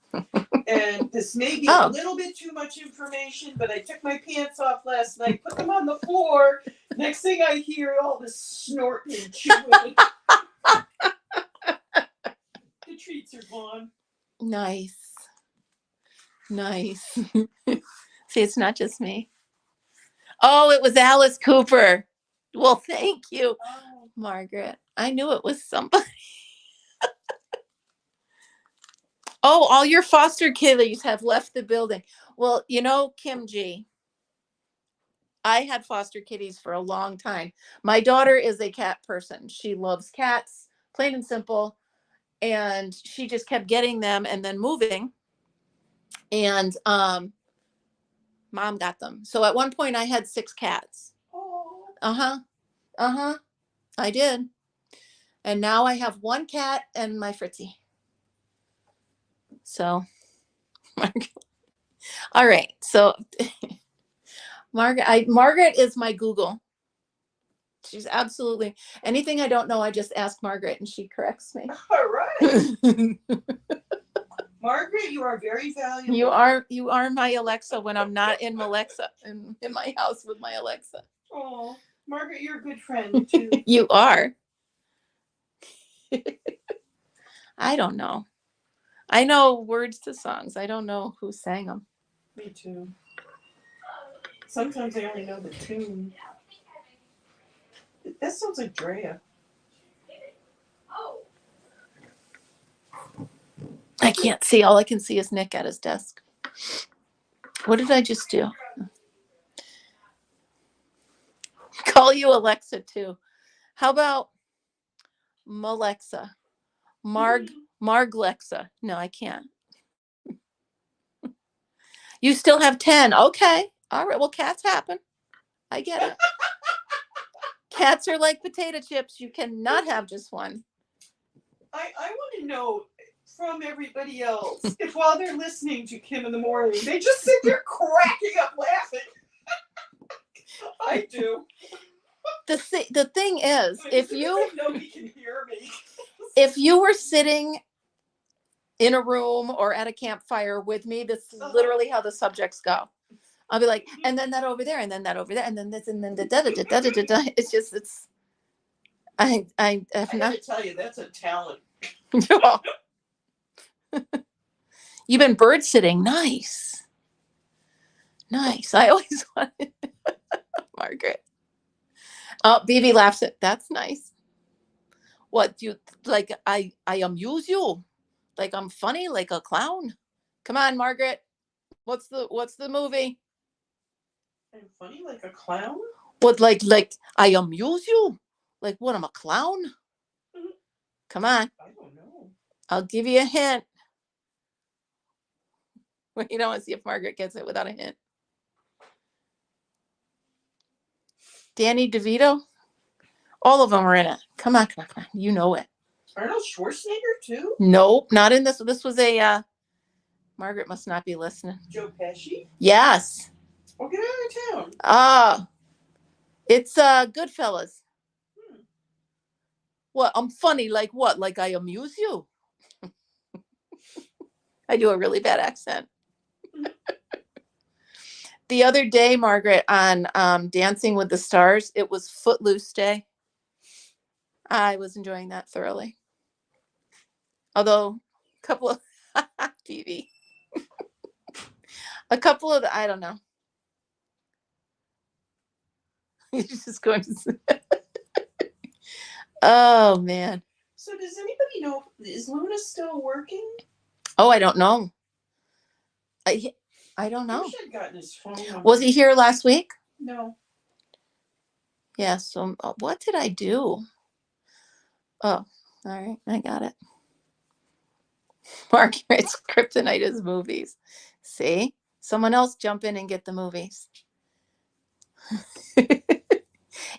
And this may be a little bit too much information, but I took my pants off last night, put them on the floor. Next thing I hear, all this snorting and chewing. The treats are gone. Nice. Nice. See, it's not just me. Oh, it was Alice Cooper. Well, thank you, Margaret. I knew it was somebody. Oh, all your foster kiddies have left the building. Well, you know, Kim G, I had foster kitties for a long time. My daughter is a cat person. She loves cats, plain and simple. And she just kept getting them and then moving. And Mom got them. So at one point I had 6 cats. Oh. Uh-huh. Uh-huh. I did. And now I have 1 cat and my Fritzy. So, all right. So, Margaret is my Google. She's absolutely anything I don't know. I just ask Margaret, and she corrects me. All right. Margaret, you are very valuable. You are my Alexa when I'm not in Alexa in my house with my Alexa. Oh, Margaret, you're a good friend too. You are. I don't know. I know words to songs. I don't know who sang them. Me too. Sometimes I only know the tune. That sounds like Drea. I can't see. All I can see is Nick at his desk. What did I just do? Call you Alexa too. How about Malexa? Marglexa. No, I can't. You still have 10. Okay. All right. Well, cats happen. I get it. Cats are like potato chips. You cannot have just one. I want to know from everybody else if while they're listening to Kim in the morning, they just sit there cracking up laughing. I do. The thing is, if you nobody can hear me. if you were sitting in a room or at a campfire with me, this is literally how the subjects go. I'll be like, and then that over there, and then that over there, and then this, and then da da da da da da da. It's just I have I not. gotta tell you, that's a talent. You've been bird sitting. Nice. I always wanted Margaret. Oh, BB laughs at that's nice. What do you like? I amuse you, like I'm funny, like a clown. Come on, Margaret. What's the movie? I'm funny like a clown? What like I amuse you? Like what? I'm a clown? Come on. I don't know. I'll give you a hint. Wait, you don't want to see if Margaret gets it without a hint. Danny DeVito? All of them are in it. Come on. You know it. Arnold Schwarzenegger too? Nope, not in this. This was a Margaret must not be listening. Joe Pesci? Yes. Oh, get out of town. It's Goodfellas. What? I'm funny like what? Like I amuse you? I do a really bad accent. The other day, Margaret, on Dancing with the Stars, it was Footloose Day. I was enjoying that thoroughly. Although, a couple of TV, a couple of I don't know. You're just going to. Oh man. So does anybody know, is Luna still working? Oh, I don't know. I don't know. I wish I'd gotten his phone number. Was he here last week? No. Yeah. So what did I do? Oh, all right. I got it. Margaret's kryptonite is movies. See? Someone else jump in and get the movies.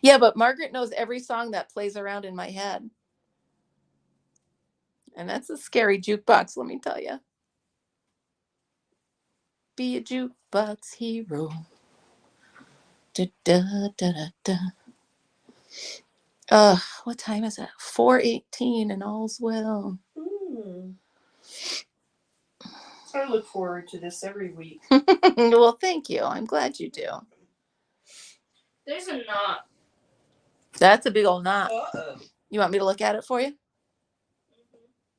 Yeah, but Margaret knows every song that plays around in my head. And that's a scary jukebox, let me tell you. Be a jukebox hero. Da, da, da, da, da. What time is it? 4:18 and all's well. I look forward to this every week. Well, thank you. I'm glad you do. There's a knot. That's a big old knot. Uh-oh. You want me to look at it for you?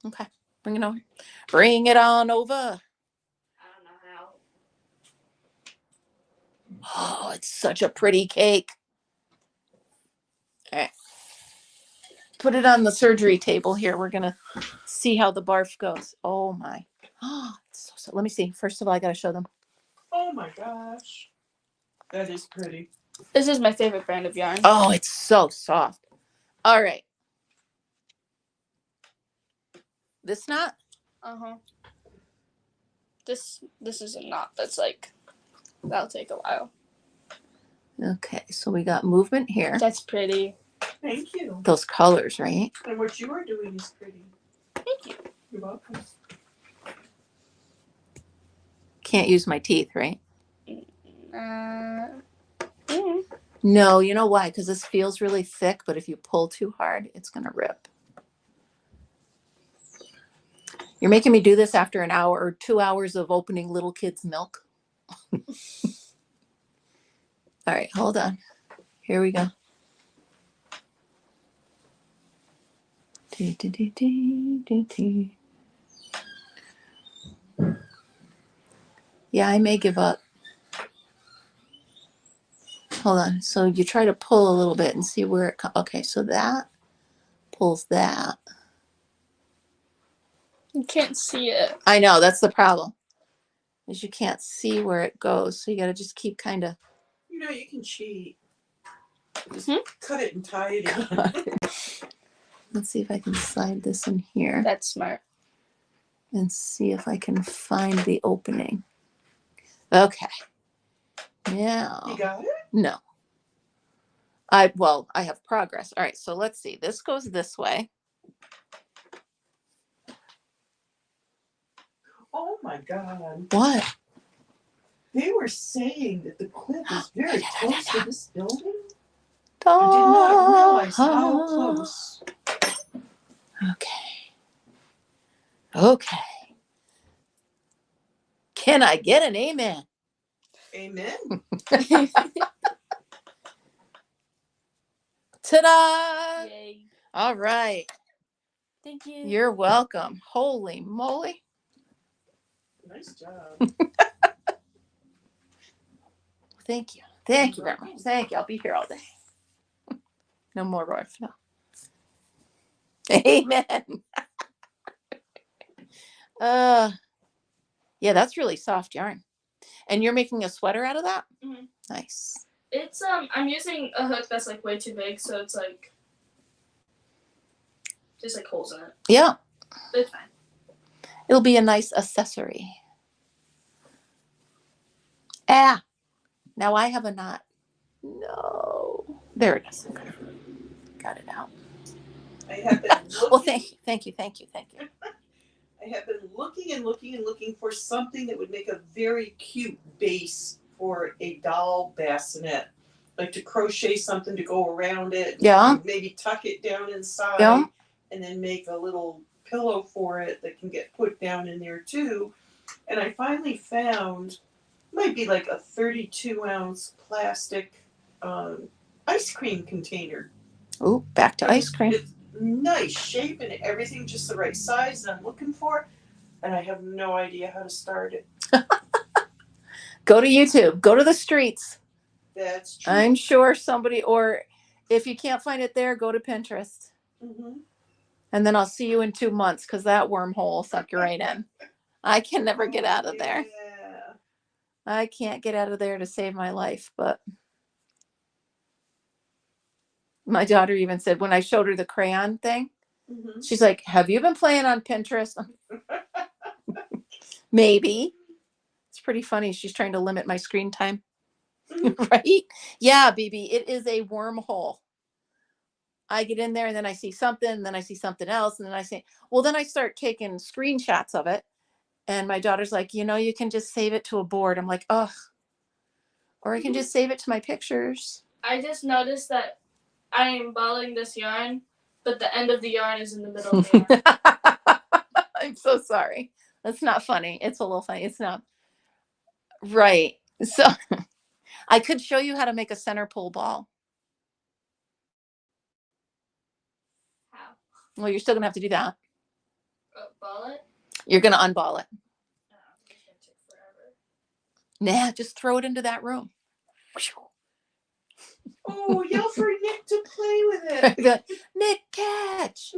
Okay. Bring it over. Bring it on over. I don't know how. Oh, it's such a pretty cake. All right. Put it on the surgery table here. We're going to see how the barf goes. Oh, my. Oh, it's so, let me see. First of all, I got to show them. Oh my gosh. That is pretty. This is my favorite brand of yarn. Oh, it's so soft. All right. This knot? Uh-huh. This is a knot that's like, that'll take a while. Okay, so we got movement here. That's pretty. Thank you. Those colors, right? And what you are doing is pretty. Thank you. You're welcome. Can't use my teeth, right? No, you know why? Because this feels really thick, but if you pull too hard, it's going to rip. You're making me do this after an hour or 2 hours of opening little kids' milk. All right, hold on. Here we go. Yeah, I may give up. Hold on. So you try to pull a little bit and see where it comes. Okay, so that pulls that. You can't see it. I know, that's the problem. Is you can't see where it goes. So you got to just keep kind of. You know, you can cheat. Just Hmm? cut it and tie it in. Let's see if I can slide this in here That's smart. and see if I can find the opening. Okay. Now. You got it? No. I have progress. All right, so let's see. This goes this way. Oh my God. What? They were saying that the clip is very close to this building. I I did not realize how close. Okay. Okay. Can I get an amen? Amen. Ta-da! Yay. All right. Thank you. You're welcome. Holy moly. Nice job. Thank you. Thank you very much. Thank you. I'll be here all day. No more Rolf. No. Amen. Yeah, that's really soft yarn. And you're making a sweater out of that? Mhm. Nice. It's I'm using a hook that's like way too big, so it's like just like holes in it. Yeah. It's fine. It'll be a nice accessory. Ah, now I have a knot. No. There it is. Okay. Got it out. I have been looking. Well, thank you. I have been looking and looking and looking for something that would make a very cute base for a doll bassinet. Like to crochet something to go around it. Yeah. Maybe tuck it down inside. Yeah. And then make a little pillow for it that can get put down in there too. And I finally found, might be like a 32-ounce plastic ice cream container. Ooh, back to ice cream. It's nice shape and everything, just the right size that I'm looking for. And I have no idea how to start it. Go to YouTube. Go to the streets. That's true. I'm sure somebody, or if you can't find it there, go to Pinterest. Mm-hmm. And then I'll see you in 2 months because that wormhole will suck you right in. I can never get out of there. Yeah. I can't get out of there to save my life. But my daughter even said when I showed her the crayon thing, Mm-hmm. she's like, have you been playing on Pinterest? Maybe. It's pretty funny. She's trying to limit my screen time. Right? Yeah, BB, it is a wormhole. I get in there and then I see something, and then I see something else, and then I say, well, then I start taking screenshots of it. And my daughter's like, you can just save it to a board. I'm like, ugh. Or I can just save it to my pictures. I just noticed that I am balling this yarn, but the end of the yarn is in the middle of the yarn. I'm so sorry. That's not funny. It's a little funny. It's not. Right. So I could show you how to make a center pull ball. How? Well, you're still going to have to do that. Ball it? You're going to unball it. No, it's gonna take forever. Nah, just throw it into that room. Oh, yell for Nick to play with it. Nick, catch.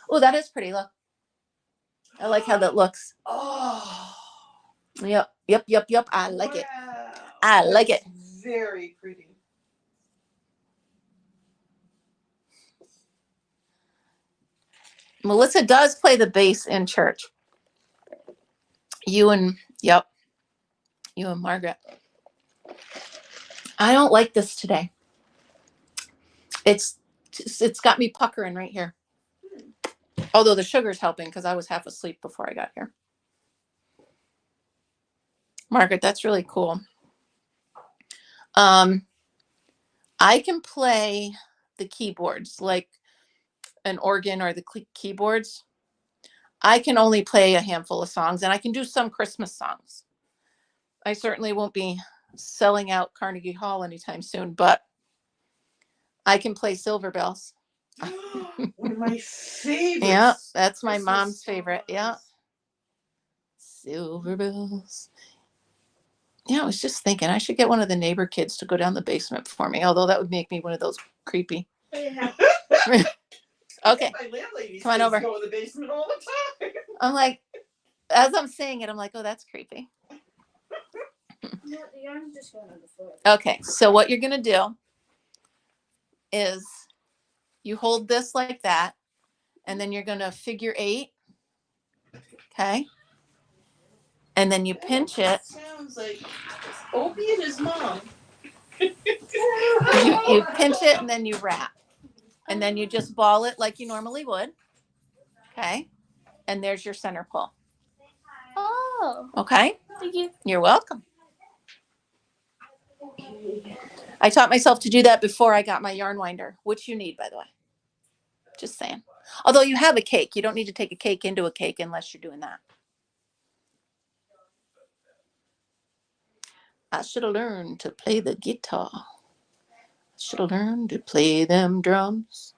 Oh, that is pretty. Look. I like how that looks. Oh. Yep. I like it. Wow. I like it. Very pretty. Melissa does play the bass in church. You and Margaret. I don't like this today. It's got me puckering right here. Although the sugar's helping because I was half asleep before I got here. Margaret, that's really cool. I can play the keyboards like an organ or the keyboards. I can only play a handful of songs, and I can do some Christmas songs. I certainly won't be selling out Carnegie Hall anytime soon, but I can play Silver Bells. One of my favorites. Yeah, that's my Christmas mom's favorite. songs. Yeah. Silver Bells. Yeah, I was just thinking I should get one of the neighbor kids to go down the basement for me, although that would make me one of those creepy. Yeah. Okay, My landlady's come on kids over. go in the basement all the time. I'm like, as I'm saying it, I'm like, oh, that's creepy. No, the yarn's just going on the floor. Okay, so what you're going to do is you hold this like that, and then you're going to figure 8. Okay. And then you pinch it. Sounds like Opie and his mom. You pinch it and then you wrap. And then you just ball it like you normally would. Okay. And there's your center pull. Oh, Okay. thank you. You're welcome. I taught myself to do that before I got my yarn winder, which you need, by the way. Just saying. Although you have a cake, you don't need to take a cake into a cake unless you're doing that. I should have learned to play the guitar. I should have learned to play them drums.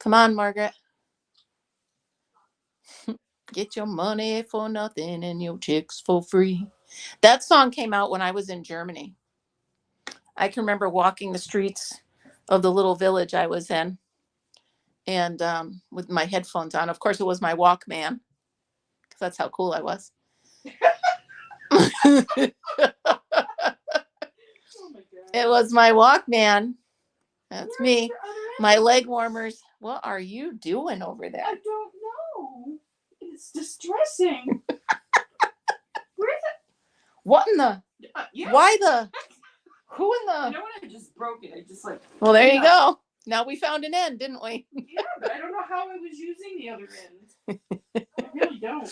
Come on, Margaret. Get your money for nothing and your chicks for free. That song came out when I was in Germany. I can remember walking the streets of the little village I was in, and with my headphones on. Of course, it was my Walkman, because that's how cool I was. Oh my God. It was my Walkman. That's Where's me. your other My end? leg warmers. What are you doing over there? I don't know. It's distressing. Where is What in the? it? Yeah. Why the? Who in You the? know what? I just broke it. I just like. Well, there you Yeah. go. Now we found an end, didn't we? Yeah, but I don't know how I was using the other end. I really don't.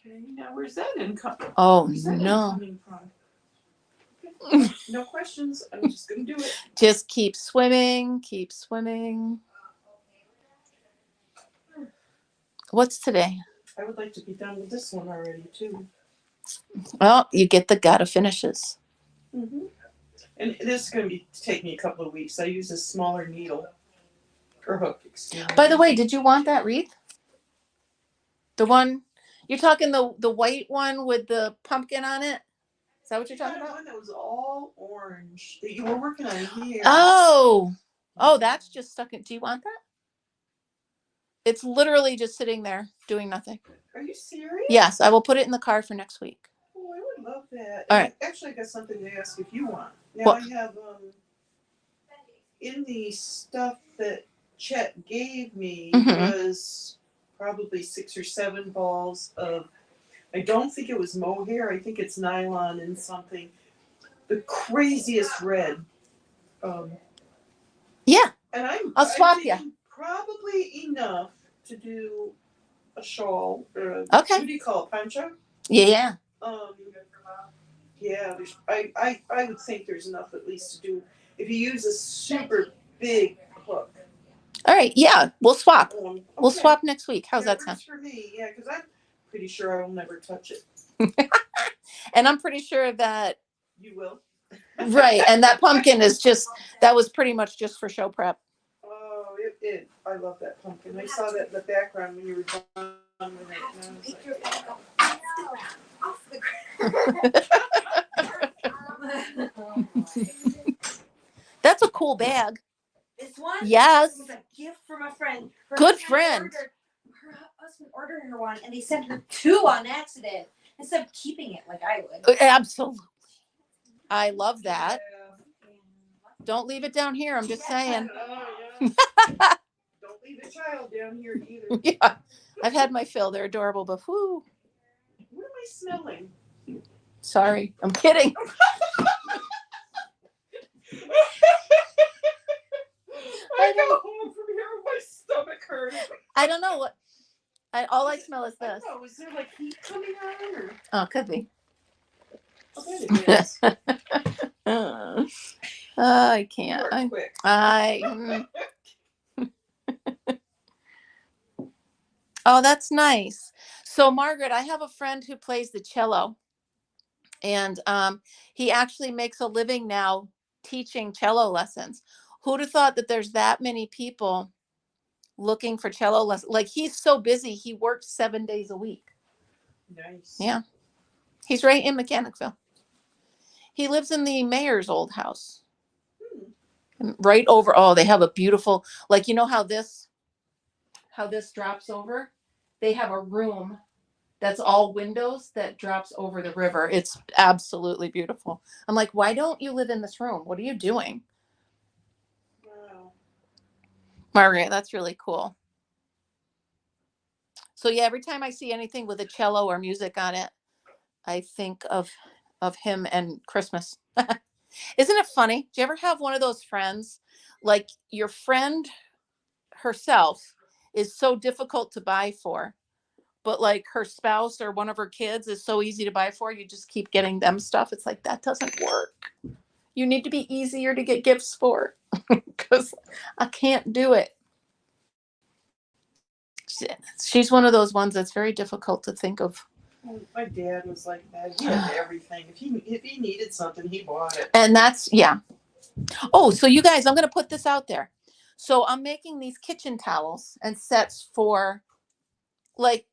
Okay, now where's that end coming? Oh Where's that end no. coming from? Okay. No questions. I'm just gonna do it. Just keep swimming, keep swimming. What's today? I would like to be done with this one already too. Well, you get the gotta finishes. Mm-hmm. And this is going to take me a couple of weeks. I use a smaller needle or hook. Excuse me. By the way, did you want that wreath? The one you're talking the white one with the pumpkin on it? Is that what you're talking I had about? one that was all orange that you were working on here. Oh, that's just stuck in. Do you want that? It's literally just sitting there doing nothing. Are you serious? Yes, I will put it in the car for next week. Oh, I would love that. All right. Actually, I got something to ask if you want. Now What? I have in the stuff that Chet gave me Mhm. was probably 6 or 7 balls of. I don't think it was mohair. I think it's nylon and something. The craziest red. Yeah, And I'll swap I'm ya. thinking probably enough to do a shawl. Okay. What do you call it? Poncho? yeah. Yeah. I would think there's enough at least to do. If you use a super big hook. All right, yeah, we'll swap. Okay. We'll swap next week. How's that sound? Works for me, yeah, because I'm pretty sure I will never touch it. And I'm pretty sure that You will. right, and that pumpkin is that was pretty much just for show prep. Oh, I love that pumpkin. I saw that in the background when you were done with it. And I was like, That's a cool bag. This one? Yes. It was a gift from a friend. Good friend. Her husband ordered her one and they sent her 2 on accident instead of keeping it like I would. Absolutely. I love that. yeah. Don't leave it down here. I'm just saying. Oh, yeah. Don't leave a child down here either. Yeah. I've had my fill. They're adorable, but whoo. What am I smelling? Sorry. I'm kidding. I go home from here with my stomach hurting. I don't know what all I smell is I this. don't know, is there like heat coming on or? Oh, could be. bet it is. I You can't. are quick. Oh, that's nice. So, Margaret, I have a friend who plays the cello, and he actually makes a living now teaching cello lessons. Who'd have thought that there's that many people looking for cello lessons? Like, he's so busy, he works 7 days a week. Nice. Yeah. He's right in Mechanicville. He lives in the mayor's old house. Right over. Oh, they have a beautiful, like, you know how this drops over? They have a room that's all windows that drops over the river. It's absolutely beautiful. I'm like, why don't you live in this room? What are you doing? Wow. Margaret, that's really cool. So yeah, every time I see anything with a cello or music on it, I think of him and Christmas. Isn't it funny? Do you ever have one of those friends, like your friend herself is so difficult to buy for, but like her spouse or one of her kids is so easy to buy for, you just keep getting them stuff. It's like, that doesn't work. You need to be easier to get gifts for, because I can't do it. She's one of those ones that's very difficult to think of. My dad was like that. He had everything. If he needed something, he bought it. And that's, yeah. Oh, so you guys, I'm going to put this out there. So I'm making these kitchen towels and sets for, like,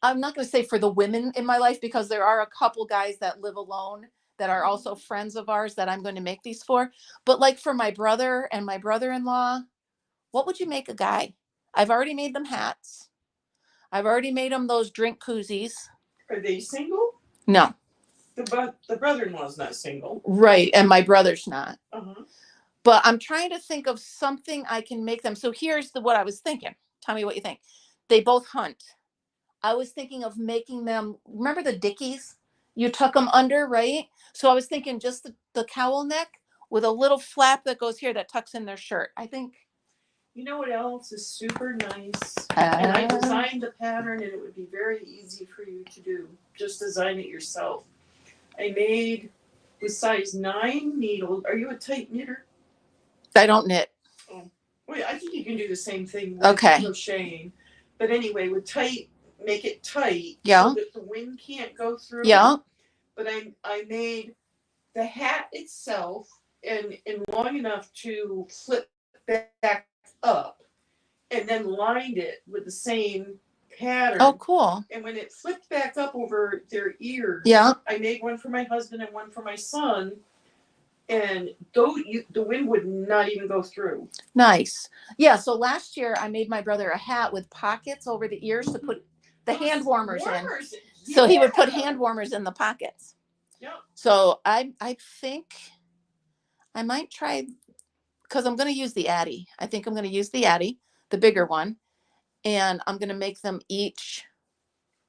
I'm not going to say for the women in my life, because there are a couple guys that live alone that are also friends of ours that I'm going to make these for. But like for my brother and my brother-in-law, what would you make a guy? I've already made them hats. I've already made them those drink koozies. Are they single? No. The brother-in-law's not single. Right. And my brother's not. Uh-huh. But I'm trying to think of something I can make them. So here's what I was thinking. Tell me what you think. They both hunt. I was thinking of making them, remember the Dickies? You tuck them under, right? So I was thinking just the cowl neck with a little flap that goes here that tucks in their shirt. I think. You know what else is super nice? And I designed the pattern, and it would be very easy for you to do. Just design it yourself. I made with size 9 needles. Are you a tight knitter? I don't knit. Oh, well, I think you can do the same thing with crocheting. But anyway, with tight, make it tight so that the wind can't go through. Yeah. But I made the hat itself and long enough to flip back up, and then lined it with the same pattern. Oh, cool. And when it flipped back up over their ears, I made one for my husband and one for my son. And the wind would not even go through. Nice. Yeah. So last year I made my brother a hat with pockets over the ears to put the hand warmers in. Yeah. So he would put hand warmers in the pockets. Yeah. So I think I might try, because I'm going to use the Addy. I think I'm going to use the Addy, the bigger one, and I'm going to make them each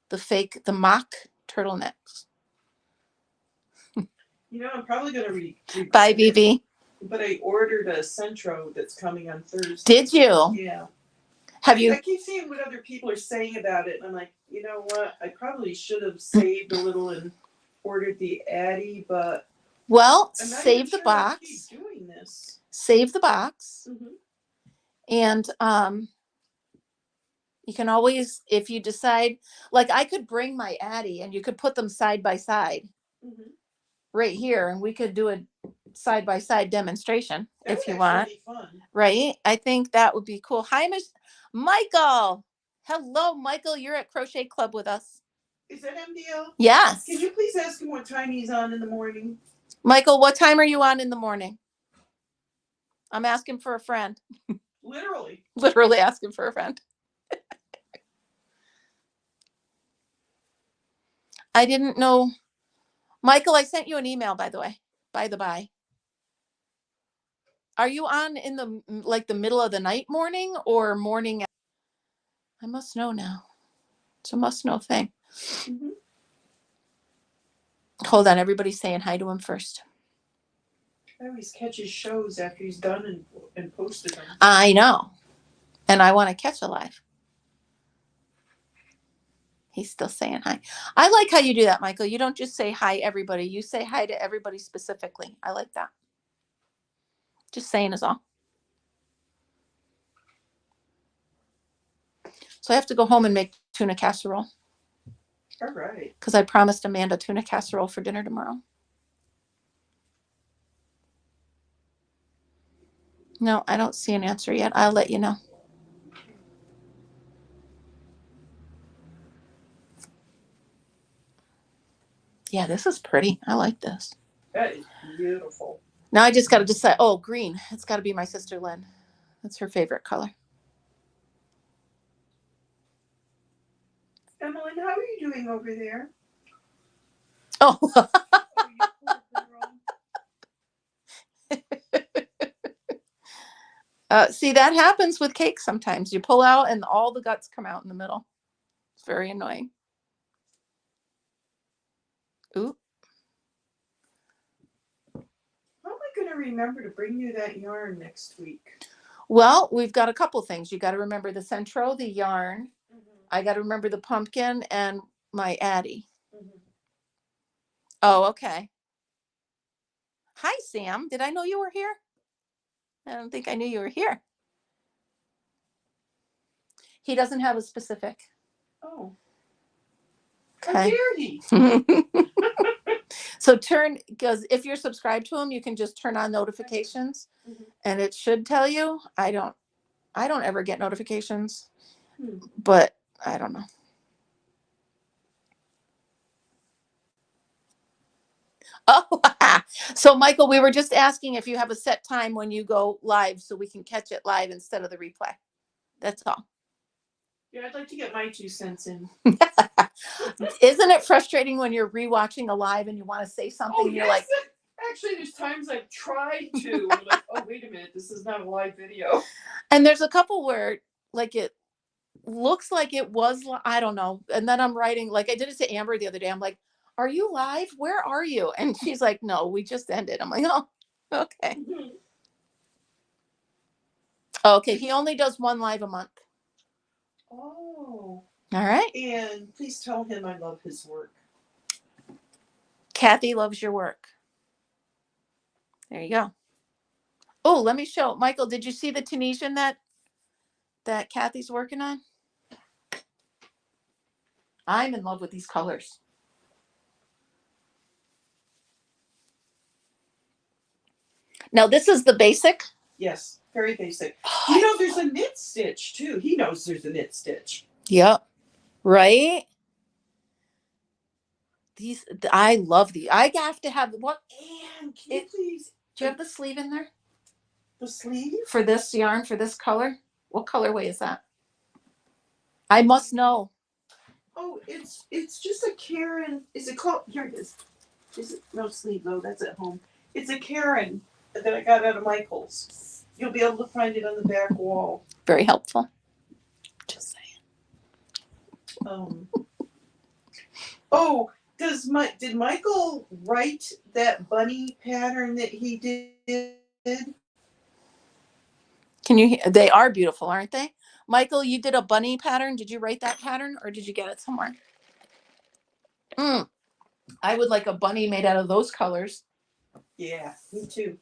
the mock turtlenecks. You know, I'm probably going to Bye, BB. But I ordered a Centro that's coming on Thursday. Did you? Yeah. Have you? I keep seeing what other people are saying about it, and I'm like, you know what? I probably should have saved a little and ordered the Addy, but save the box. Keep doing this. Save the box, and you can always, if you decide, like I could bring my Addy, and you could put them side by side, right here, and we could do a side by side demonstration if you want. Be fun. Right? I think that would be cool. Hi, Miss Michael. Hello, Michael. You're at Crochet Club with us. Is that MDL? Yes. Can you please ask him what time he's on in the morning? Michael, what time are you on in the morning? I'm asking for a friend. Literally. Literally asking for a friend. I didn't know. Michael, I sent you an email, by the way. By the by. Are you on in the middle of the night morning or morning? I must know now. It's a must know thing. Hold on. Everybody's saying hi to him first. I always catch his shows after he's done and posted them. I know. And I want to catch a live. He's still saying hi. I like how you do that, Michael. You don't just say hi everybody. You say hi to everybody specifically. I like that. Just saying is all. So I have to go home and make tuna casserole All right. because I promised Amanda tuna casserole for dinner tomorrow. No, I don't see an answer yet. I'll let you know. Yeah, this is pretty. I like this. That is beautiful. Now I just got to decide. Oh, green. It's got to be my sister Lynn. That's her favorite color. Emmeline, how are you doing over there? Oh, Oh, you poor girl. see, that happens with cake sometimes. You pull out and all the guts come out in the middle. It's very annoying. Ooh. How am I going to remember to bring you that yarn next week? Well, we've got a couple things. You got to remember the centro, the yarn. Mm-hmm. I got to remember the pumpkin and my Addie. Mm-hmm. Oh, okay. Hi, Sam. Did I know you were here? I don't think I knew you were here. He doesn't have a specific. Oh. How Okay. dare he? So because if you're subscribed to him, you can just turn on notifications Mhm. and it should tell you. I don't ever get notifications, Hmm. but I don't know. Oh, so Michael, we were just asking if you have a set time when you go live so we can catch it live instead of the replay. That's all. Yeah, I'd like to get my 2 cents in. Isn't it frustrating when you're rewatching a live and you want to say something and you're like, actually, there's times I've tried to. I'm like, oh, wait a minute, this is not a live video. and there's a couple where like it looks like it was, I don't know. And then I'm writing, like I did it to Amber the other day. I'm like, are you live? Where are you? And she's like, no, we just ended. I'm like, oh, okay. Mm-hmm. Okay. He only does one live a month. Oh. All right. And please tell him I love his work. Kathy loves your work. There you go. Oh, let me show. Michael, did you see the Tunisian that Kathy's working on? I'm in love with these colors. Now, this is the basic. Yes, very basic. You know, there's a knit stitch too. He knows there's a knit stitch. Yep. Right? I love these. I have to have what? And can you please? Do you have the sleeve in there? The sleeve? For this yarn, for this color? What colorway is that? I must know. Oh, it's just a Karen. Is it called? Here it is. Is it no sleeve though? That's at home. It's a Karen that I got out of Michael's. You'll be able to find it on the back wall. Very helpful. Just saying. Oh, did Michael write that bunny pattern that he did? Can you hear? They are beautiful, aren't they? Michael, you did a bunny pattern. Did you write that pattern or did you get it somewhere? I would like a bunny made out of those colors. Yeah, me too.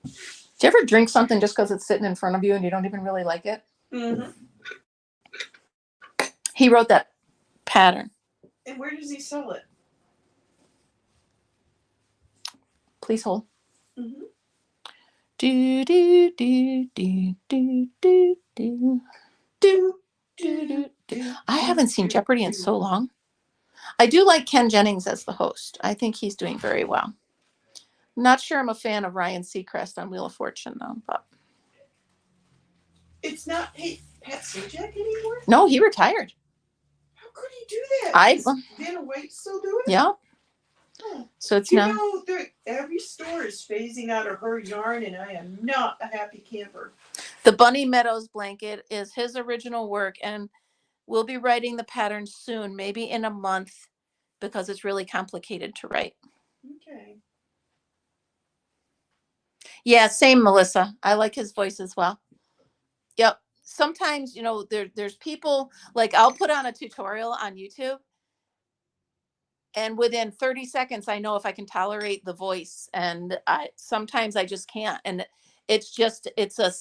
Do you ever drink something just because it's sitting in front of you and you don't even really like it? Mm-hmm. He wrote that pattern. And where does he sell it? Please hold. Mm-hmm. Do do do do do do do do do do. I haven't seen Jeopardy in so long. I do like Ken Jennings as the host. I think he's doing very well. Not sure I'm a fan of Ryan Seacrest on Wheel of Fortune though, but It's not Pat Sajak anymore? no, he retired. How could he do that? Is Vanna White still doing it? Yeah. Oh. So it's You now. know, every store is phasing out of her yarn, and I am not a happy camper. The Bunny Meadows blanket is his original work, and we'll be writing the pattern soon, maybe in a month, because it's really complicated to write. Okay. Yeah, same, Melissa. I like his voice as well. Yep, sometimes, you know, there's people, like I'll put on a tutorial on YouTube, and within 30 seconds I know if I can tolerate the voice, and sometimes I just can't, and it's a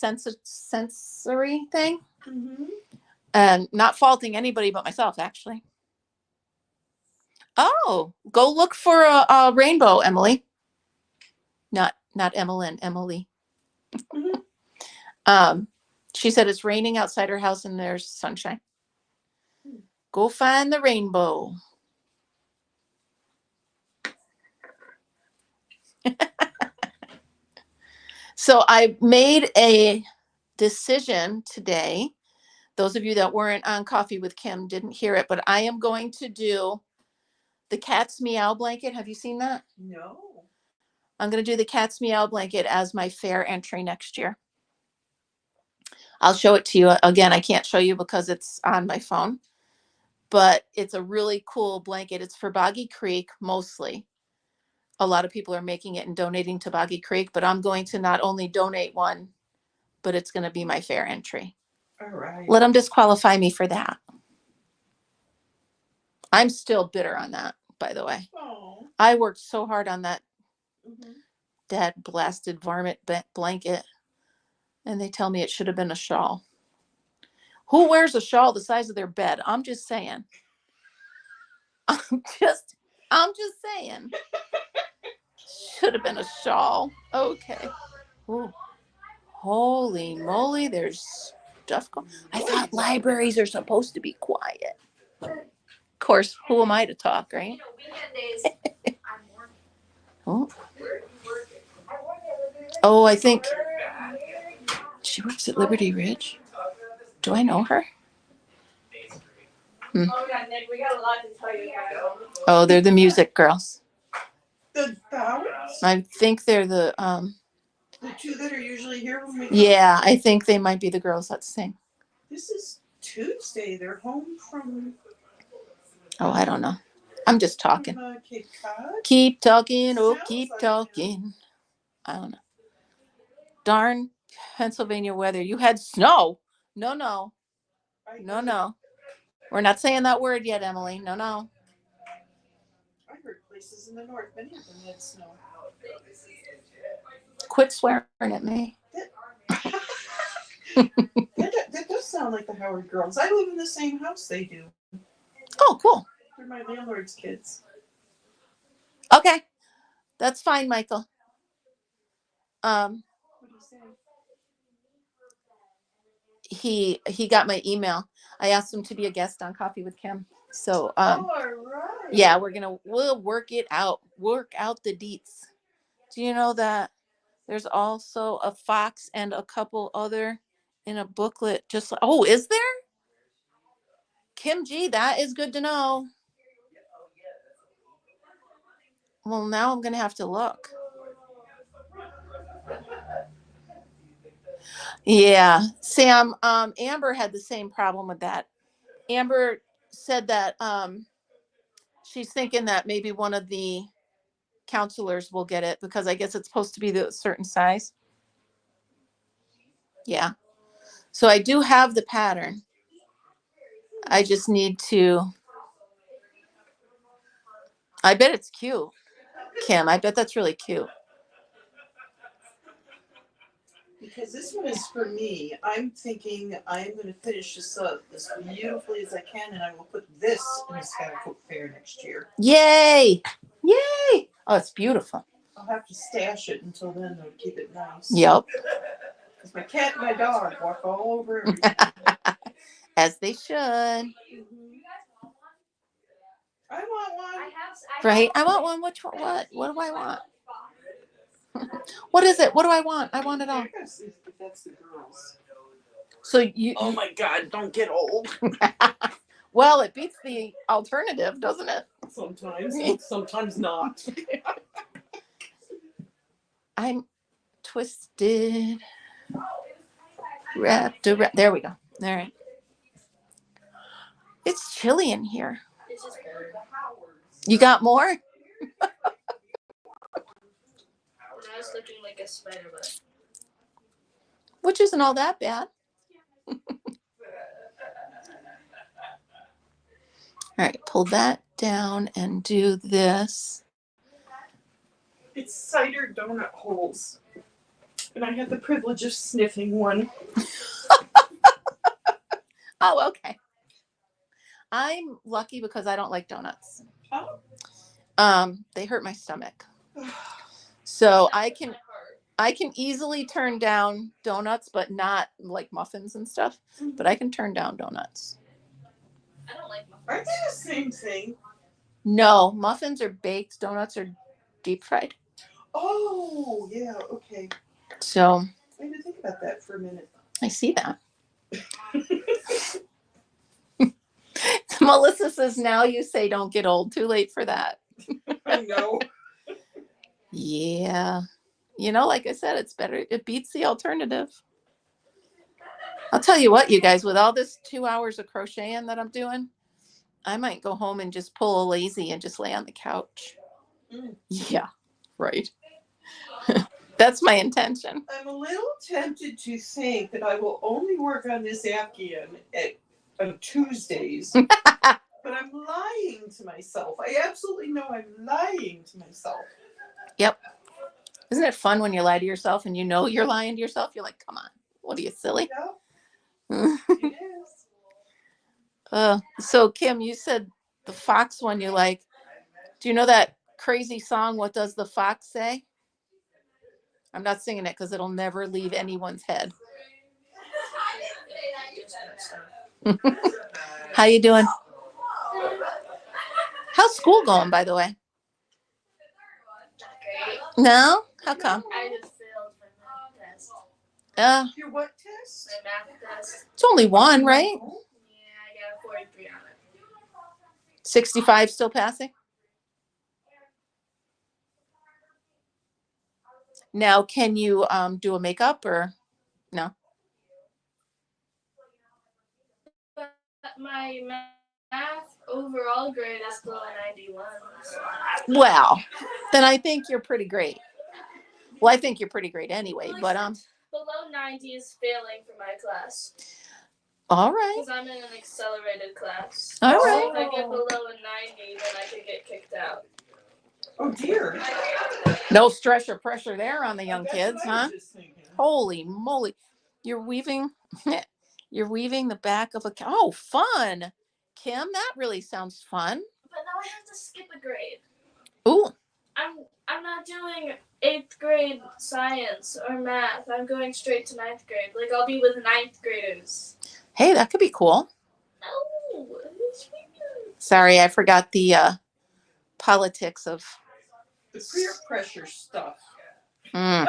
sensory thing, and not faulting anybody but myself, actually. Oh, go look for a rainbow, Emily. Not Emmeline, Emily. She said it's raining outside her house and there's sunshine. Go find the rainbow. So I made a decision today. Those of you that weren't on Coffee with Kim didn't hear it, but I am going to do the Cat's Meow blanket. Have you seen that? No. I'm going to do the Cat's Meow blanket as my fair entry next year. I'll show it to you. Again, I can't show you because it's on my phone, but it's a really cool blanket. It's for Boggy Creek mostly. A lot of people are making it and donating to Boggy Creek, but I'm going to not only donate one, but it's going to be my fair entry. All right. Let them disqualify me for that. I'm still bitter on that, by the way. Oh. I worked so hard on that dead blasted varmint blanket, and they tell me it should have been a shawl. Who wears a shawl the size of their bed? I'm just saying. I'm just saying. Should have been a shawl. Okay. Ooh. Holy moly, there's stuff going. I thought libraries are supposed to be quiet. Of course, who am I to talk, right? Oh, I think she works at Liberty Ridge. Do I know her? Oh yeah, Nick, we got a lot to tell you about. Oh, they're the music girls. The Howards? I think they're the The two that are usually here when we come? yeah, I think they might be the girls that sing. This is Tuesday. They're home from Oh, I don't know. I'm just talking. Cape Cod. Keep talking, oh, Sounds keep like talking. I don't know. Darn Pennsylvania weather. You had snow. No. We're not saying that word yet, Emily. No. I heard places in the north, many of them had snow. Quit swearing at me. That does sound like the Howard girls. I live in the same house they do. Oh, cool. They're my landlord's kids. Okay. That's fine, Michael. What do you say? He got my email. I asked him to be a guest on Coffee with Kim. So All right. yeah, we'll work it out. Work out the deets. Do you know that there's also a fox and a couple other in a booklet just like, oh, is there? Kim G, that is good to know. Well, now I'm going to have to look. Yeah, Sam, Amber had the same problem with that. Amber said that she's thinking that maybe one of the counselors will get it because I guess it's supposed to be the certain size. Yeah. So I do have the pattern. I just need to. I bet it's cute, Kim. I bet that's really cute. Because this one is for me. I'm thinking I'm going to finish this up as beautifully as I can, and I will put this in the Skycook Fair next year. Yay! Yay! Oh, it's beautiful. I'll have to stash it until then, though, to keep it nice. Yep. Because my cat and my dog walk all over everything. As they should. I want one. Right? I want one. Which one? What do I want? What is it? What do I want? I want it all. I gotta see if that's the girls. So you. Oh my God! Don't get old. Well, it beats the alternative, doesn't it? Sometimes, sometimes not. I'm twisted, wrapped around. There we go. All right. It's chilly in here. You got more? Now it's looking like a spider web. Which isn't all that bad. All right, pull that down and do this. It's cider donut holes. And I had the privilege of sniffing one. Oh, okay. I'm lucky because I don't like donuts. They hurt my stomach. So I can easily turn down donuts, but not like muffins and stuff. But I can turn down donuts. I don't like muffins. Aren't they the same thing? No, muffins are baked, donuts are deep fried. Oh, yeah, okay. So I had to think about that for a minute. I see that. Melissa says, now you say don't get old. Too late for that. I know. Yeah. You know, like I said, it's better. It beats the alternative. I'll tell you what, you guys, with all this 2 hours of crocheting that I'm doing, I might go home and just pull a lazy and just lay on the couch. Mm. Yeah, right. That's my intention. I'm a little tempted to think that I will only work on this Afghan on Tuesdays. But I'm lying to myself. I absolutely know I'm lying to myself. Yep. Isn't it fun when you lie to yourself and you know you're lying to yourself? You're like, come on, what are you, silly? Yeah, it is. So Kim, you said the fox one you like. Do you know that crazy song, What Does the Fox Say? I'm not singing it because it'll never leave anyone's head. How you doing? How's school going, by the way? Great. No? How come? I just failed my math test. Your what test? My math test. It's only one, right? Yeah, I got a 43 on it. 65 still passing? Now, can you do a makeup or no? But my math overall grade is still a 91. So. Well, then I think you're pretty great. Well, I think you're pretty great anyway, but below 90 is failing for my class. All right. Because I'm in an accelerated class. All So right. if I get below a 90, then I could get kicked out. Oh dear. No stress or pressure there on the young That's kids, what I was huh? just thinking. Holy moly. You're weaving the back of a oh, fun. Kim, that really sounds fun. But now I have to skip a grade. Ooh. I'm not doing 8th grade science or math. I'm going straight to 9th grade. Like I'll be with 9th graders. Hey, that could be cool. No. Sorry, I forgot the politics of The peer pressure stuff. So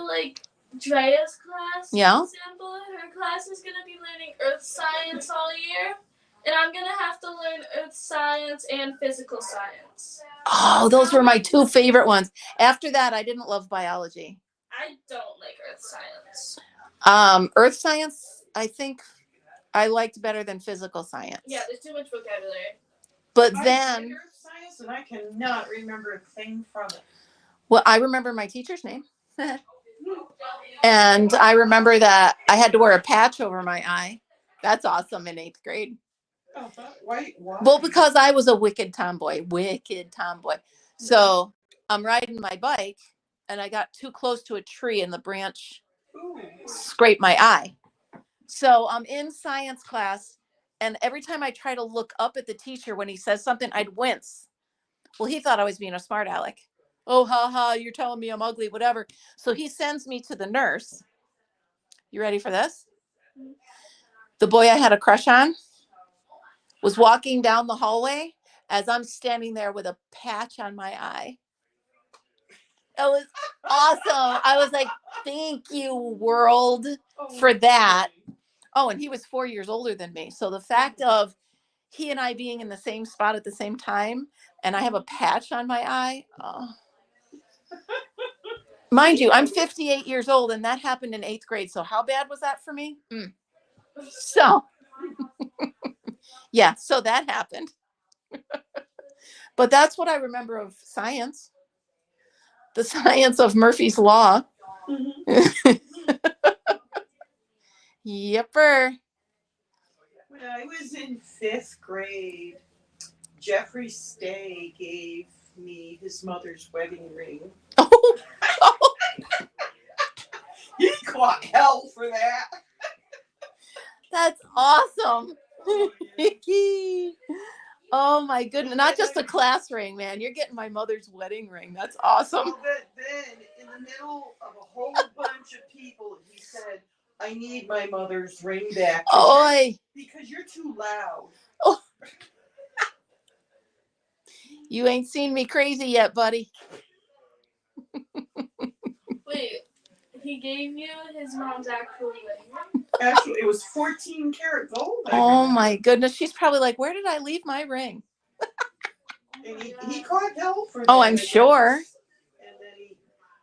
like Drea's class, Yeah. for example, her class is gonna be learning earth science all year. And I'm gonna have to learn earth science and physical science. Oh, those were my two favorite ones. After that, I didn't love biology. I don't like earth science. Earth science, I think I liked better than physical science. Yeah, there's too much vocabulary. But I then, did earth science and I cannot remember a thing from it. well, I remember my teacher's name. And I remember that I had to wear a patch over my eye. That's awesome in 8th grade. Why? Well, because I was a wicked tomboy. So I'm riding my bike and I got too close to a tree and the branch scraped my eye. So I'm in science class and every time I try to look up at the teacher when he says something, I'd wince. Well, he thought I was being a smart aleck. Oh, ha, you're telling me I'm ugly, whatever. So he sends me to the nurse. You ready for this? The boy I had a crush on was walking down the hallway as I'm standing there with a patch on my eye. It was awesome. I was like, thank you, world, for that. Oh, and he was 4 years older than me. So the fact of he and I being in the same spot at the same time, and I have a patch on my eye. Oh. Mind you, I'm 58 years old, and that happened in 8th grade. So how bad was that for me? So, yeah, so that happened. But that's what I remember of science. The science of Murphy's Law. Mm-hmm. Yepper. When I was in 5th grade, Jeffrey Stay gave me his mother's wedding ring. Oh, He caught hell for that. that's awesome. Oh, yeah. Oh my goodness. Not just a class ring, man. You're getting my mother's wedding ring. That's awesome. Well, then, in the middle of a whole bunch of people, he said, I need my mother's ring back. Oi. Because you're too loud. Oh. You ain't seen me crazy yet, buddy. Wait, he gave you his mom's actual wedding ring? Actually, it was 14 karat gold. Oh my goodness. She's probably like, where did I leave my ring? And he caught hell for that. Oh, I'm sure. And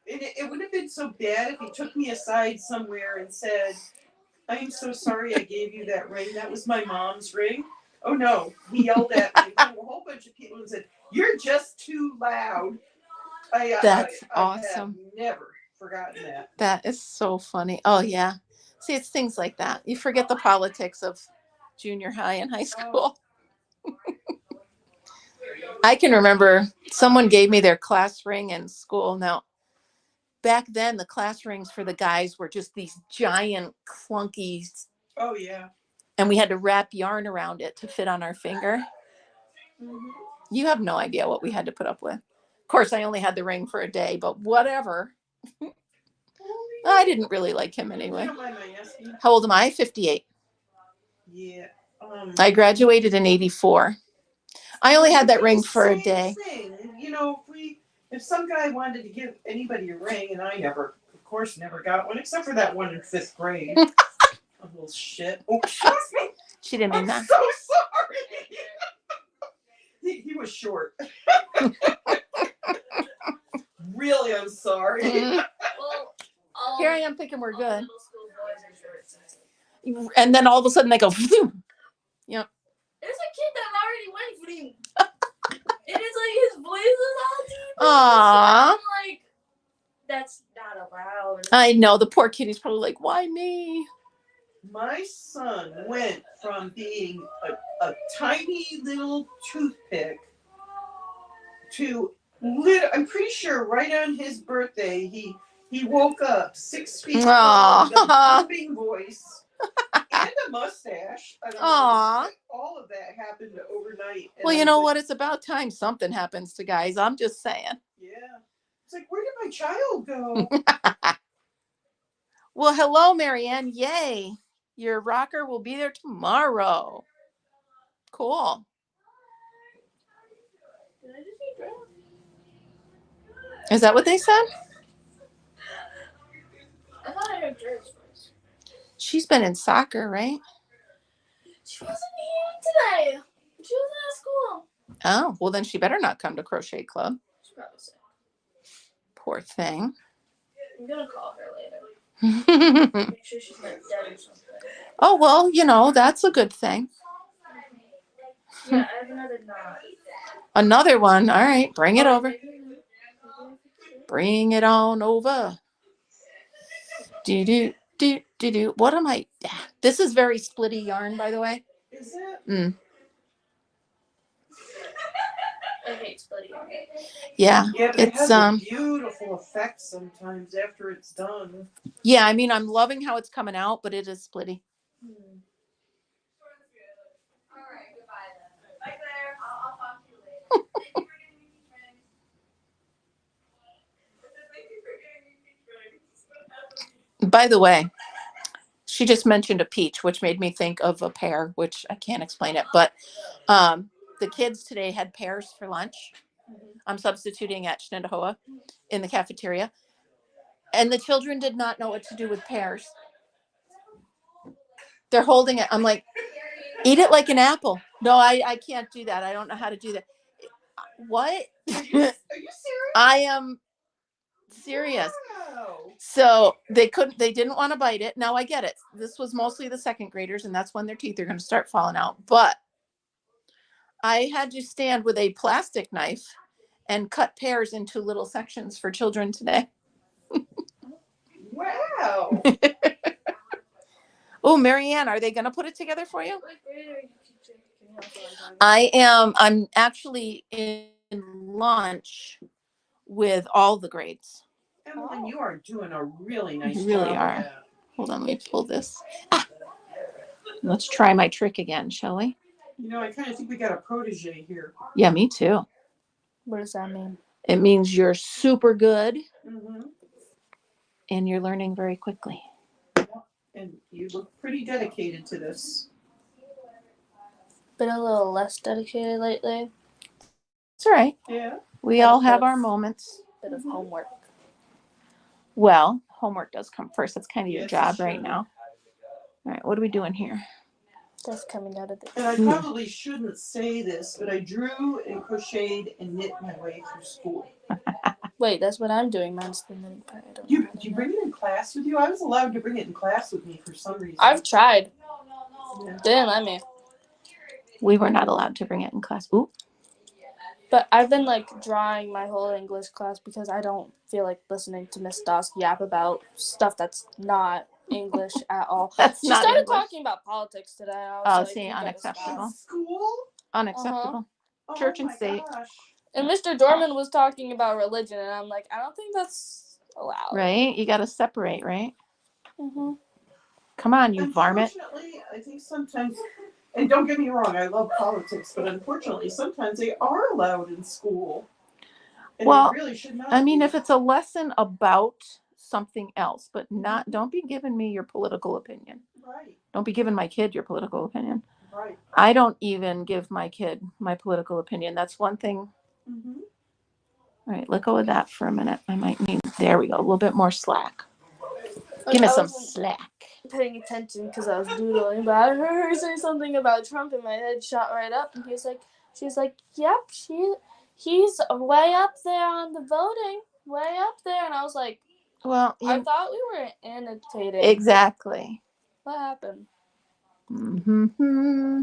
then it would have been so bad if he took me aside somewhere and said, I am so sorry I gave you that ring. That was my mom's ring. Oh no. He yelled at me to a whole bunch of people and said, you're just too loud. That's I awesome. have never forgotten that. That is so funny. Oh, yeah. See, it's things like that. You forget the politics of junior high and high school. I can remember someone gave me their class ring in school. Now, back then, the class rings for the guys were just these giant clunky. Oh, yeah. And we had to wrap yarn around it to fit on our finger. Mm-hmm. You have no idea what we had to put up with. Of course, I only had the ring for a day, but whatever. I didn't really like him anyway. You don't mind my asking? How old am I? 58. Yeah. I graduated in 84. I only had that ring for a day. Thing. You know, if some guy wanted to give anybody a ring, and I never, of course, never got one, except for that one in 5th grade. A little shit. Oh, excuse me. She didn't mean I'm that. so sorry. He was short. Really, I'm sorry. Well, Here I am thinking we're all good. middle school boys are short. And then all of a sudden they go, Phew. Yep. There's a kid that already went fleeing. And it's like his voice is all deep. Aww. I'm like, that's not allowed. I know, the poor kid, he's probably like, why me? My son went from being a tiny little toothpick to I'm pretty sure right on his birthday he woke up 6 feet tall with a booming voice and a mustache. I don't know. Aww. All of that happened overnight. Well, you know what? It's about time something happens to guys. I'm just saying. Yeah. It's like, where did my child go? Well, hello, Marianne. Yay. Your rocker will be there tomorrow. Cool. Did I just eat bread? Is that what they said? I thought I heard Jerry's voice. She's been in soccer, right? She wasn't here today. She was at school. Oh, well, then she better not come to Crochet Club. She's probably sick. Poor thing. I'm gonna call her later. Oh, Make sure she's not dead or something. well, you know, that's a good thing. Yeah, I have another knot. Another one. All right, bring it over. Bring it on over. Do. What am I? This is very splitty yarn, by the way. Is it? Mm. I hate splitting. Yeah, Yeah, but it has a beautiful effect sometimes after it's done. Yeah, I mean, I'm loving how it's coming out, but it is splitty. All right, goodbye then. Bye, Claire. I'll talk to you later. Thank you for getting me friends. Thank you for getting me friends. By the way, she just mentioned a peach, which made me think of a pear, which I can't explain it. But the kids today had pears for lunch. I'm substituting at Shenandoah in the cafeteria. And the children did not know what to do with pears. They're holding it. I'm like, eat it like an apple. No, I can't do that. I don't know how to do that. What? Are you serious? I am serious. Wow. So they didn't want to bite it. Now I get it. This was mostly the second graders, and that's when their teeth are going to start falling out. But I had to stand with a plastic knife and cut pears into little sections for children today. Wow. Oh, Marianne, are they going to put it together for you? What grade are you teaching? Can you help me? I'm actually in lunch with all the grades. Evelyn, you are doing a really nice You really job are. with that. Hold on, let me pull this. Let's try my trick again, shall we? You know, I kind of think we got a protege here. Yeah, me too. What does that mean? It means you're super good Mm-hmm. and you're learning very quickly. And you look pretty dedicated to this. Been a little less dedicated lately. It's all right. Yeah. We Had a all have bit our of- moments. Bit of homework. Well, homework does come first. That's kind of your Yes, it job right should. now. All right, what are we doing here? That's coming out of And I the. probably shouldn't say this, but I drew and crocheted and knit my way through school. Wait, that's what I'm doing. Mine's the knitting part. I don't know Do how to you knit. bring it in class with you? I was allowed to bring it in class with me for some reason. I've tried. Yeah. They didn't let me. We were not allowed to bring it in class. Ooh. But I've been like drawing my whole English class because I don't feel like listening to Miss Dosk yap about stuff that's not English at all. That's She not started English. talking about politics today. I was Oh, like, see, you gotta unacceptable. stop. School? Unacceptable. Oh Church and my state. gosh. And Mr. Dorman was talking about religion, and I'm like, I don't think that's allowed. Right? You got to separate, right? Mm-hmm. Come on, you varmint. Unfortunately, I think sometimes, and don't get me wrong, I love politics, but unfortunately, sometimes they are allowed in school. And Well, they really should not I mean, be. if it's a lesson about something else, but not, don't be giving me your political opinion. Right, Don't be giving my kid your political opinion. right. I don't even give my kid my political opinion. That's one thing. Mm-hmm. All right, let go of that for a minute. I might need, there we go, a little bit more slack. Like, Give me I some wasn't slack. paying attention because I was doodling, but I heard her say something about Trump, and my head shot right up. And she's like, yep, he's way up there on the voting, way up there. And I was like, Well, I thought we were annotating. exactly. What happened? Mm-hmm.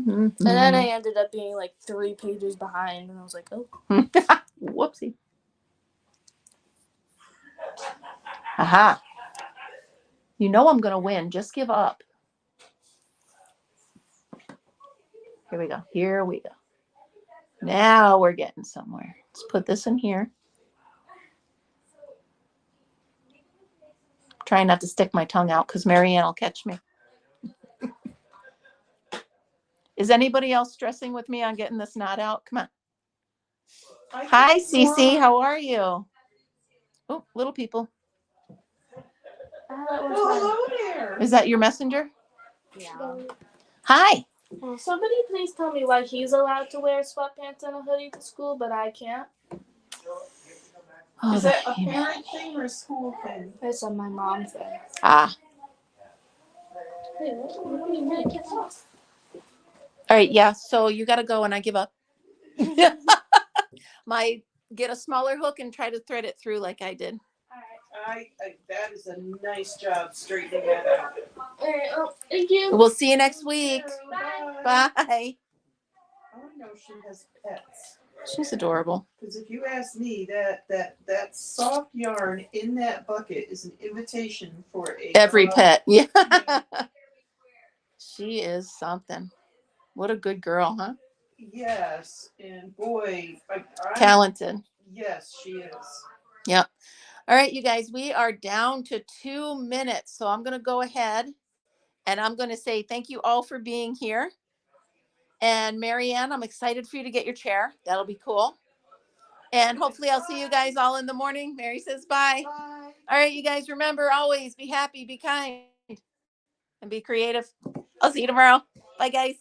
And then I ended up being like 3 pages behind, and I was like, oh. Whoopsie. Aha. You know I'm going to win. Just give up. Here we go. Here we go. Now we're getting somewhere. Let's put this in here. Trying not to stick my tongue out because Marianne will catch me. Is anybody else stressing with me on getting this knot out? Come on. Hi, Cece. How are you? Oh, little people. Hello there. Is that your messenger? Yeah. Hi. Somebody please tell me why he's allowed to wear sweatpants and a hoodie to school, but I can't. Oh, Is that a parent thing or a school thing? It's a my mom thing. Ah. Hey, what do you mean? All right. Yeah. So you got to go and I give up. Get a smaller hook and try to thread it through like I did. That is a nice job straightening that out. Alright, thank you. We'll see you next week. Bye. Bye. I want to know if she has pets. She's adorable. Because if you ask me, that soft yarn in that bucket is an invitation for Every pet. Yeah. Yeah. She is something. What a good girl, huh? Yes, and boy, Talented. Yes, she is. Yep. All right, you guys, we are down to 2 minutes. So I'm going to go ahead and I'm going to say thank you all for being here. And Marianne, I'm excited for you to get your chair. That'll be cool. And hopefully I'll see you guys all in the morning. Mary says bye. Bye. All right, you guys, remember always be happy, be kind, and be creative. I'll see you tomorrow. Bye, guys.